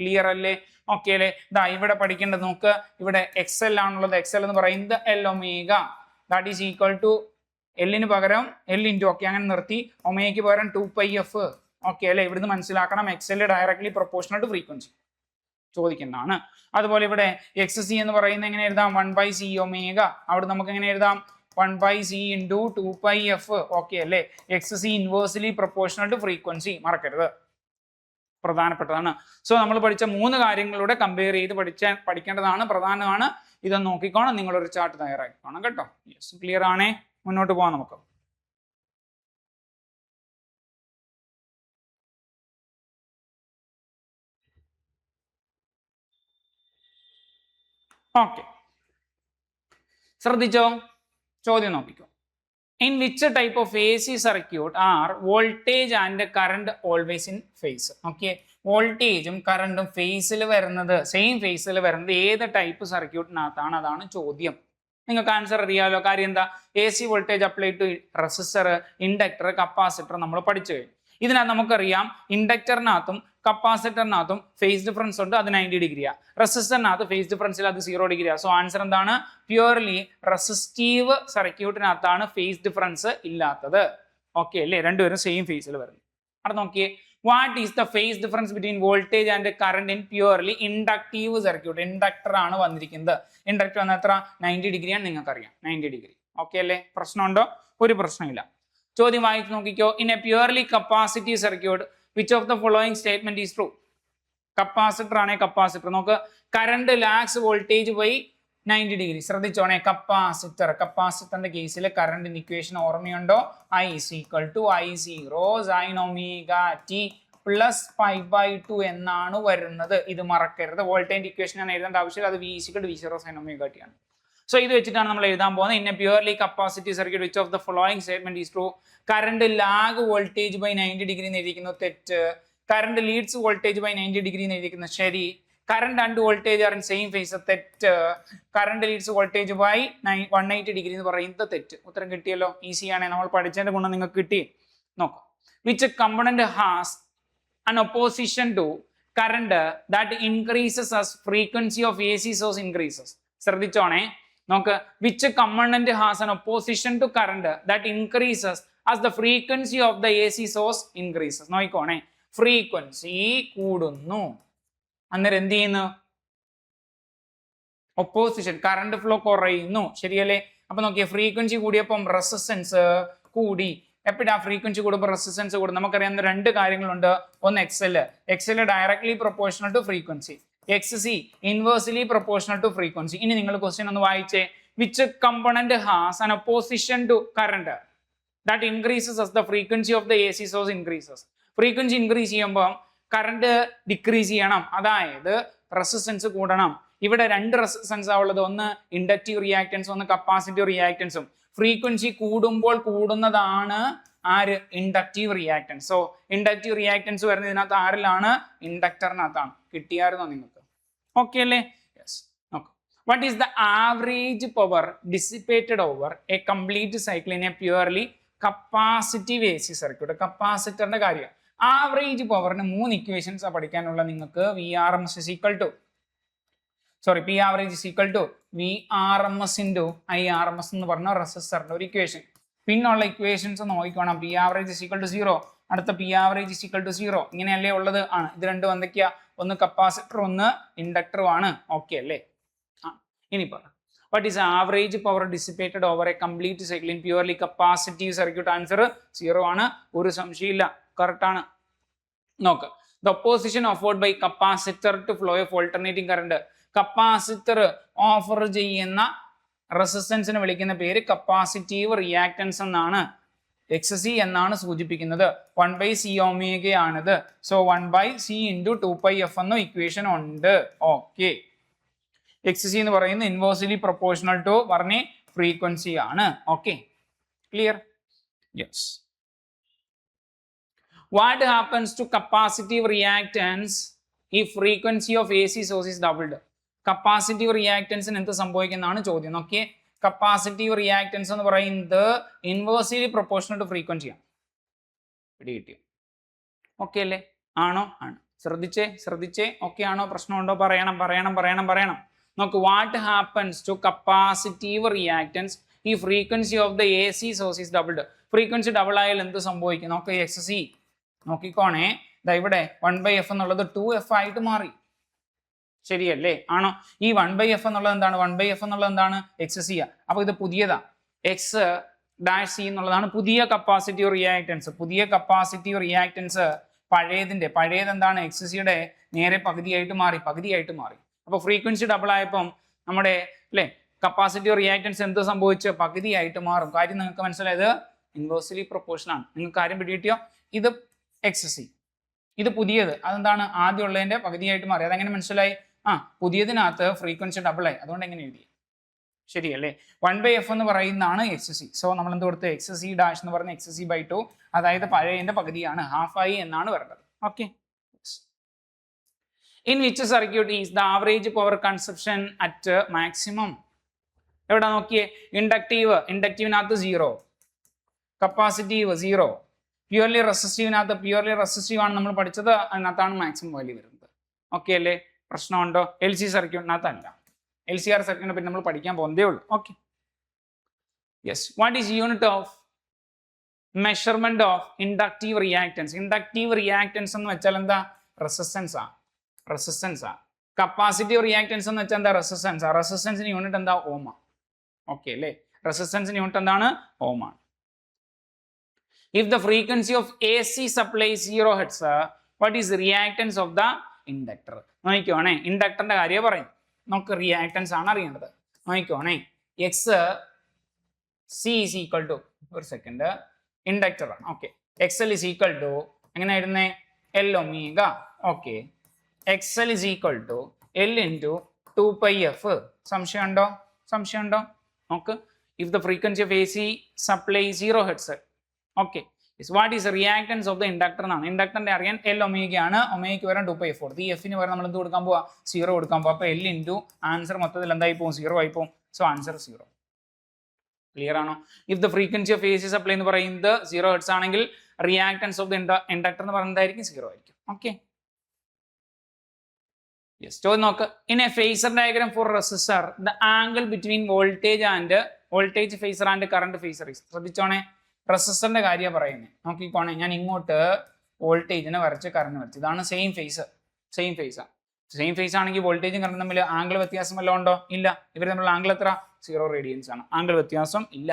ക്ലിയർ അല്ലേ? ഓക്കെ അല്ലേ? ഇവിടെ പഠിക്കേണ്ടത് നോക്ക്, ഇവിടെ XL ആണുള്ളത്. XL എന്ന് പറയുന്നത് L omega. That is equal to എല്ലിന് പകരം L × ഓക്കെ അങ്ങനെ നിർത്തി, ഒമേഗയ്ക്ക് പകരം 2πf. ഓക്കെ അല്ലേ? ഇവിടുന്ന് മനസ്സിലാക്കണം, XL directly proportional to frequency ചോദിക്കുന്നതാണ്. അതുപോലെ ഇവിടെ എക്സ് സി എന്ന് പറയുന്നത് എങ്ങനെ എഴുതാം? 1/c omega. അവിടെ നമുക്ക് എങ്ങനെ എഴുതാം? 1/c × 2πf. ഓക്കെ അല്ലേ? X C inversely proportional to frequency, മറക്കരുത്, പ്രധാനപ്പെട്ടതാണ്. സോ നമ്മൾ പഠിച്ച 3 കാര്യങ്ങളുടെ കമ്പയർ ചെയ്ത് പഠിക്കേണ്ടതാണ്, പ്രധാനമാണ്. ഇതൊന്ന് നോക്കിക്കോണം, നിങ്ങളൊരു ചാർട്ട് തയ്യാറാക്കിക്കോണം കേട്ടോ. യെസ്, ക്ലിയർ ആണേ? മുന്നോട്ട് പോകാം നമുക്ക്. ഓക്കെ, ശ്രദ്ധിച്ചോ, ചോദ്യം നോക്കിക്കോ. In which type of A C circuit are voltage and current always in phase? Okay, വോൾട്ടേജും കറണ്ടും ഫേസിൽ വരുന്നത്, സെയിം ഫേസിൽ വരുന്നത് ഏത് ടൈപ്പ് സർക്യൂട്ടിനകത്താണ്? അതാണ് ചോദ്യം. നിങ്ങൾക്ക് ആൻസർ അറിയാമല്ലോ. കാര്യം എന്താ? A C voltage apply to resistor, inductor, capacitor നമ്മൾ പഠിച്ചു കഴിഞ്ഞു. ഇതിനകത്ത് നമുക്കറിയാം ഇൻഡക്ടറിനകത്തും കപ്പാസിറ്ററിനകത്തും ഫേസ് ഡിഫറൻസ് ഉണ്ട്, അത് 90 ഡിഗ്രിയാ. റെസിസ്റ്ററിനകത്ത് ഫേസ് ഡിഫറൻസിൽ അത് 0 ഡിഗ്രിയാ. സോ ആൻസർ എന്താണ്? പ്യുവർലി റെസിസ്റ്റീവ് സർക്യൂട്ടിനകത്താണ് ഫേസ് ഡിഫറൻസ് ഇല്ലാത്തത്. ഓക്കെ അല്ലേ? രണ്ടുപേരും സെയിം ഫേസിൽ വരുന്നു. അവിടെ നോക്കിയേ, what is the phase difference between voltage and current in purely inductive circuit? Inductor ആണ് വന്നിരിക്കുന്നത്. ഇൻഡക്ടർ വന്ന എത്ര? 90 ഡിഗ്രിയാണ്, നിങ്ങൾക്കറിയാം 90 ഡിഗ്രി. ഓക്കെ അല്ലേ? പ്രശ്നമുണ്ടോ? ഒരു പ്രശ്നമില്ല. ചോദ്യം വായിച്ച് നോക്കിക്കോ. In a purely capacitive circuit which of the following statement is true? Capacitor ആണേ കപ്പാസിറ്റർ നോക്ക്, current lags voltage by 90 degree. ശ്രദ്ധിച്ചോണേ, കപ്പാസിറ്ററിന്റെ കേസിൽ കറണ്ടിന്റെ ഇക്വേഷൻ ഓർമ്മയുണ്ടോ? I is equal to I0 sin omega t plus 5/2 എന്നാണ് വരുന്നത്. ഇത് മറക്കരുത്. വോൾട്ടേജ് ഇക്വേഷൻ ഞാൻ എഴുതേണ്ട ആവശ്യമില്ല, അത് V is equal to V0 sin omega t ആണ്. സോ ഇത് വെച്ചിട്ടാണ് നമ്മൾ എഴുതാൻ പോകുന്നത്. In a purely capacitive circuit which of the following statement is true? Current lag voltage by 90 degree എന്ന് എഴുതിയിരിക്കുന്നു, തെറ്റ്. Current leads voltage by 90 degree എന്ന് എഴുതിയിരിക്കുന്നു, ശരി. Current and voltage are in same phase, തെറ്റ്. Current leads voltage by 180 degree എന്ന് പറയുന്നത് തെറ്റ്. ഉത്തരം കിട്ടിയല്ലോ, ഈസിയാണ്. നമ്മൾ പഠിച്ചതിന്റെ ഗുണം നിങ്ങൾക്ക് കിട്ടി. നോക്കാം. Which component has an opposition to current that increases as frequency of AC source increases? ശ്രദ്ധിച്ചോണേ, നോക്ക്. which component has an opposition to current that increases as the frequency of the AC source increases? നോക്കിക്കോണേ, frequency കൂടുന്നു, അന്നേരം എന്ത് ചെയ്യുന്നു? Opposition, current flow കുറയുന്നു, ശരിയല്ലേ? അപ്പൊ നോക്കിയേ, ഫ്രീക്വൻസി കൂടിയപ്പം റെസിസ്റ്റൻസ് കൂടി. എപ്പോഴാ ഫ്രീക്വൻസി കൂടുമ്പോൾ റെസിസ്റ്റൻസ് കൂടും? നമുക്കറിയാവുന്ന രണ്ട് കാര്യങ്ങളുണ്ട്. ഒന്ന് XL directly proportional to frequency, XC inversely proportional to frequency. ഇനി നിങ്ങൾ ക്വസ്റ്റ്യൻ ഒന്ന് വായിച്ചേ. Which component has an opposition to current that increases as the frequency of the AC source increases? Frequency increase ചെയ്യുമ്പോൾ കറണ്ട് ഡിക്രീസ് ചെയ്യണം, അതായത് resistance കൂടണം. ഇവിടെ രണ്ട് റെസിസ്റ്റൻസ് ഉള്ളത്, ഒന്ന് ഇൻഡക്റ്റീവ് റിയാക്ടൻസ്, ഒന്ന് കപ്പാസിറ്റീവ് റിയാക്ടൻസും. ഫ്രീക്വൻസി കൂടുമ്പോൾ കൂടുന്നതാണ് ആര്? Inductive reactance. So inductive reactance വരുന്നത് ഇതിനകത്ത് ആരിലാണ്? ഇൻഡക്ടറിനകത്താണ്. കിട്ടിയായിരുന്നോ നിങ്ങൾക്ക്? ഓക്കെ അല്ലേ? യെസ്. നോക്കാം. What is the average power dissipated over A complete cycle in a purely capacitive AC circuit? കപ്പാസിറ്ററിന്റെ കാര്യം. ആവറേജ് പവറിന് 3 ഇക്വേഷൻസ് പഠിക്കാനുള്ള നിങ്ങൾക്ക്. VRMS is equal to, sorry, P average is equal to VRMS into IRMS എന്ന് പറഞ്ഞ റെസിസ്റ്ററിന്റെ ഒരു equation. പിന്നുള്ള ഇക്വേഷൻസ് നോക്കിക്കോണം. P average is equal to 0, അടുത്ത P average is equal to 0, ഇങ്ങനെയല്ലേ ഉള്ളത്? ആണ്. ഇത് രണ്ടും എന്തൊക്കെയാ? ഒന്ന് കപ്പാസിറ്റർ, ഒന്ന് ഇൻഡക്ടറും ആണ്. ഓക്കെ അല്ലേ? ഇനി പറ, what is average power dissipated over a complete cycle in purely capacitive circuit? Answer 0 ആണ്, ഒരു സംശയമില്ല, കറക്റ്റ് ആണ്. നോക്ക്. The opposition offered by capacitor to flow of alternating current. Capacitor offer ചെയ്യുന്ന റെസിസ്റ്റൻസിന് വിളിക്കുന്ന പേര് കപ്പാസിറ്റീവ് റിയാക്ടൻസ് എന്നാണ്. XC എന്നാണ് സൂചിപ്പിക്കുന്നത്. 1/C omega ആണിത്. സോ 1/C into 2πf എന്ന ഇക്വേഷൻ ഉണ്ട്. ഓക്കെ. XC എന്ന് പറയുന്നത് ഇൻവേഴ്സ്ലി പ്രൊപ്പോർഷണൽ ടു പറഞ്ഞ ഫ്രീക്വൻസി ആണ്. Okay, clear? Yes. What happens to capacitive reactance if frequency of AC source is doubled? Capacitive റിയാക്ടൻസിന് എന്ത് സംഭവിക്കുന്നതാണ് ചോദ്യം. നോക്കിയേ, കപ്പാസിറ്റീവ് റിയാക്ടൻസ് എന്ന് പറയുന്നത് ഇൻവേഴ്സ്ലി പ്രൊപ്പോർഷണൽ ടു ഫ്രീക്വൻസിയാണ്. പിടികിട്ടിയോ? ഓക്കെ അല്ലേ? ആണോ? ആണ്. ശ്രദ്ധിച്ചേ. ഓക്കെ ആണോ? പ്രശ്നമുണ്ടോ? പറയണം. നോക്ക്. What happens to capacitive reactance ഈ frequency of the AC source is doubled? Frequency double ആയാൽ എന്ത് സംഭവിക്കും? നോക്ക്. XC നോക്കിക്കോണേ, ഇവിടെ 1/f എന്നുള്ളത് 2f ആയിട്ട് മാറി, ശരിയല്ലേ? ആണോ? ഈ 1/f എന്നുള്ളത് എന്താണ്? 1/f എന്നുള്ളത് എന്താണ്? XC. അപ്പൊ ഇത് പുതിയതാ. X-C എന്നുള്ളതാണ് പുതിയ കപ്പാസിറ്റീവ് റിയാക്ടൻസ്. പുതിയ കപ്പാസിറ്റീവ് റിയാക്ടൻസ് പഴയത് എന്താണ്? XC-യുടെ നേരെ പകുതിയായിട്ട് മാറി. അപ്പൊ ഫ്രീക്വൻസി ഡബിൾ ആയപ്പം നമ്മുടെ അല്ലെ കപ്പാസിറ്റീവ് റിയാക്ടൻസ് എന്ത് സംഭവിച്ചു? പകുതിയായിട്ട് മാറും. കാര്യം നിങ്ങൾക്ക് മനസ്സിലായത്? ഇൻവേഴ്സ്ലി പ്രൊപ്പോർഷണൽ ആണ്. നിങ്ങൾക്ക് കാര്യം പിടികിട്ടിയോ? ഇത് XC, ഇത് പുതിയത്, അതെന്താണ്? ആദ്യം ഉള്ളതിന്റെ പകുതിയായിട്ട് മാറി. അതെങ്ങനെ മനസ്സിലായി? പുതിയതിനകത്ത് ഫ്രീക്വൻസി ഡബിൾ ആയി, അതുകൊണ്ട് എങ്ങനെ എഴുതി? ശരിയല്ലേ? 1/f എന്ന് പറയുന്നതാണ് എക്സ് സി. സോ നമ്മൾ എന്ത് കൊടുത്ത് എക്സ് സി ഡാഷ് എന്ന് പറഞ്ഞ എക്സ് സി ബൈ 2, അതായത് പഴയതിന്റെ പകുതിയാണ്, ഹാഫ് ആയി എന്നാണ് പറയുന്നത്. Okay. In which circuit is the average power consumption at maximum? എവിടെ നോക്കിയേ? ഇൻഡക്റ്റീവിനകത്ത് 0, കപ്പാസിറ്റീവ് 0, പ്യുവർലി റെസിസ്റ്റീവ് ആണ് നമ്മൾ പഠിച്ചത്, അതിനകത്താണ് മാക്സിമം വാല്യൂ വരുന്നത്. ഓക്കെ അല്ലേ? പ്രശ്നമുണ്ടോ? എൽ സി സർക്യൂട്ടിനകത്തല്ല. എൽ സി ആർ സർക്യൂട്ടിനെ പിന്നെ നമ്മൾ പഠിക്കാൻ പോകുന്നതേ ഉള്ളൂ. Okay. Yes. What is unit of measurement of inductive reactance? Inductive reactance എന്ന് വെച്ചാൽ എന്താ? റെസിസ്റ്റൻസ് ആ. കപ്പാസിറ്റീവ് റിയാക്ടൻസ് എന്ന് വെച്ചാൽ എന്താ? റെസിസ്റ്റൻസിന് യൂണിറ്റ് എന്താ? ഓം. ഓക്കെ അല്ലേ? റെസിസ്റ്റൻസിന് യൂണിറ്റ് എന്താണ്? ഓം ആണ്. If the frequency of A C supply 0 hertz, what is reactance of the inductor? നോക്കിക്കോണേ, ഇൻഡക്ടറിന്റെ കാര്യം പറയും. നമുക്ക് റിയാക്ടൻസ് ആണ് അറിയേണ്ടത്. നോക്കിക്കോണേ, X C is equal to, ഒരു സെക്കൻഡ്, ഇൻഡക്ടർ ആണ്. Okay. X L is equal to എങ്ങനെ ആയിരുന്നേ? L omega. Okay. X L is equal to L into 2πf. സംശയമുണ്ടോ? നോക്ക്. If the frequency of A C supply 0 hertz, okay, what is reactance of the inductor എന്നാണ്. ഇൻഡക്ടറിന്റെ അറിയാൻ L ഒമേഗയാണ്. ഒമേഗയ്ക്ക് വരാൻ 2πf കൊടുത്തു. ഈ എഫിന് വരാൻ നമ്മൾ എന്ത് കൊടുക്കാൻ പോവാ? 0 കൊടുക്കാൻ പോവാ. അപ്പൊ എൽ ഇൻറ്റു ആൻസർ മൊത്തത്തിൽ എന്തായി പോകും? 0 ആയി പോകും. So answer 0. ക്ലിയർ ആണോ? If the frequency of A C supply എന്ന് പറയുന്നത് 0 ഹെർട്സ് ആണെങ്കിൽ റിയാക്ടൻസ് ഓഫ് ദ ഇൻഡക്ടർ എന്ന് പറയുന്നതായിരിക്കും 0 ആയിരിക്കും. ഓക്കെ. യെസ്. ചോദ്യം നോക്ക്. In a phasor diagram for resistor the angle between voltage phasor and current phasor is. ശ്രദ്ധിച്ചോണേ, റെസിസ്റ്ററിന്റെ കാര്യം പറയുന്നത്. നോക്കിക്കോണേ, ഞാൻ ഇങ്ങോട്ട് വോൾട്ടേജിനെ വരച്ച് കറണ്ട് വരച്ച്, ഇതാണ് സെയിം ഫേസ് ആണെങ്കിൽ വോൾട്ടേജും കറണ്ടും തമ്മിൽ ആംഗിൾ വ്യത്യാസം വല്ലതും ഉണ്ടോ? ഇല്ല. ഇവർ തമ്മിലുള്ള ആംഗിൾ എത്ര? 0 റേഡിയൻസ് ആണ്. ആംഗിൾ വ്യത്യാസം ഇല്ല.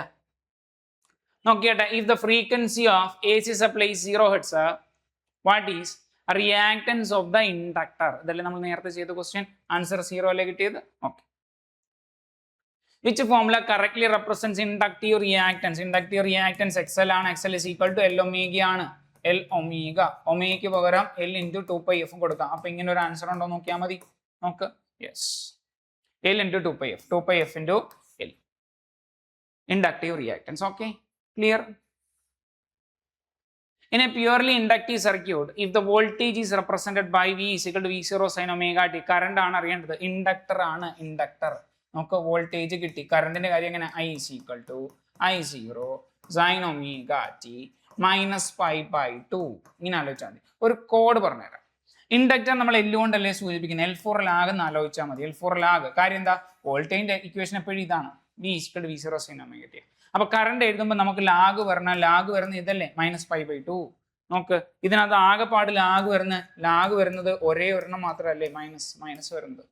നോക്കിയട്ടെ. If the frequency of A C supply 0 hertz, what is reactance of the inductor? ഇതല്ലേ നമ്മൾ നേരത്തെ ചെയ്ത ക്വസ്റ്റ്യൻ. ആൻസർ 0 അല്ലേ കിട്ടിയത്? Okay. Which formula correctly represents inductive reactance? Inductive reactance XL ആണ്. XL is equal to L omega ആണ്. L omega. ഒമേഗയ്ക്ക് പകരം L into 2πf കൊടുക്കാം. അപ്പൊ ഇങ്ങനെ ഒരു ആൻസർ ഉണ്ടോ നോക്കിയാൽ മതി. നോക്ക്. Yes. L into 2πf. 2πf into L. Inductive reactance. Okay. Clear? In a purely inductive circuit, if the voltage is represented by V is equal to V0 sin omega t, current ആണ് അറിയേണ്ടത്. Inductor ആണ്. നമുക്ക് voltage കിട്ടി. കറണ്ടിന്റെ കാര്യം എങ്ങനെ? I is equal to I0 sin omega t minus π/2. ഇങ്ങനെ ആലോചിച്ചാൽ മതി. ഒരു കോഡ് പറഞ്ഞുതരാം. ഇൻഡക്ടർ നമ്മൾ L കൊണ്ടല്ലേ സൂചിപ്പിക്കുന്നത്? L4 ലാഗ് എന്ന് ആലോചിച്ചാൽ മതി. L4 lag. കാര്യം എന്താ? വോൾട്ടേജിന്റെ ഇക്വേഷൻ എപ്പോഴും ഇതാണ്, V is equal to V0 sin omega t. അപ്പൊ കറണ്ട് എഴുതുമ്പോൾ നമുക്ക് ലാഗ് വരുന്ന ഇതല്ലേ? -π/2. നോക്ക്, ഇതിനകത്ത് ആകെപ്പാട് ലാഗ് വരുന്നത് ഒരേ ഒരെണ്ണം മാത്രമല്ലേ മൈനസ് വരുന്നത്.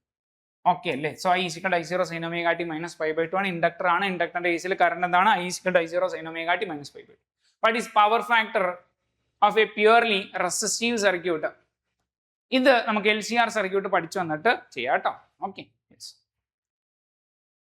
ഓക്കെ അല്ലേ? So I is equal to I0 sin omega t minus π/2 ആണ്. ഇൻഡക്ടർ ആണ്. ഇൻഡക്ടറിന്റെ കേസിൽ കറണ്ട് എന്താണ്? I is equal to I0 sin omega t minus π/2. What is power factor of a purely resistive circuit? ഇത് നമുക്ക് LCR circuit പഠിച്ചു വന്നിട്ട് ചെയ്യാം കേട്ടോ. ഓക്കെ. യെസ്.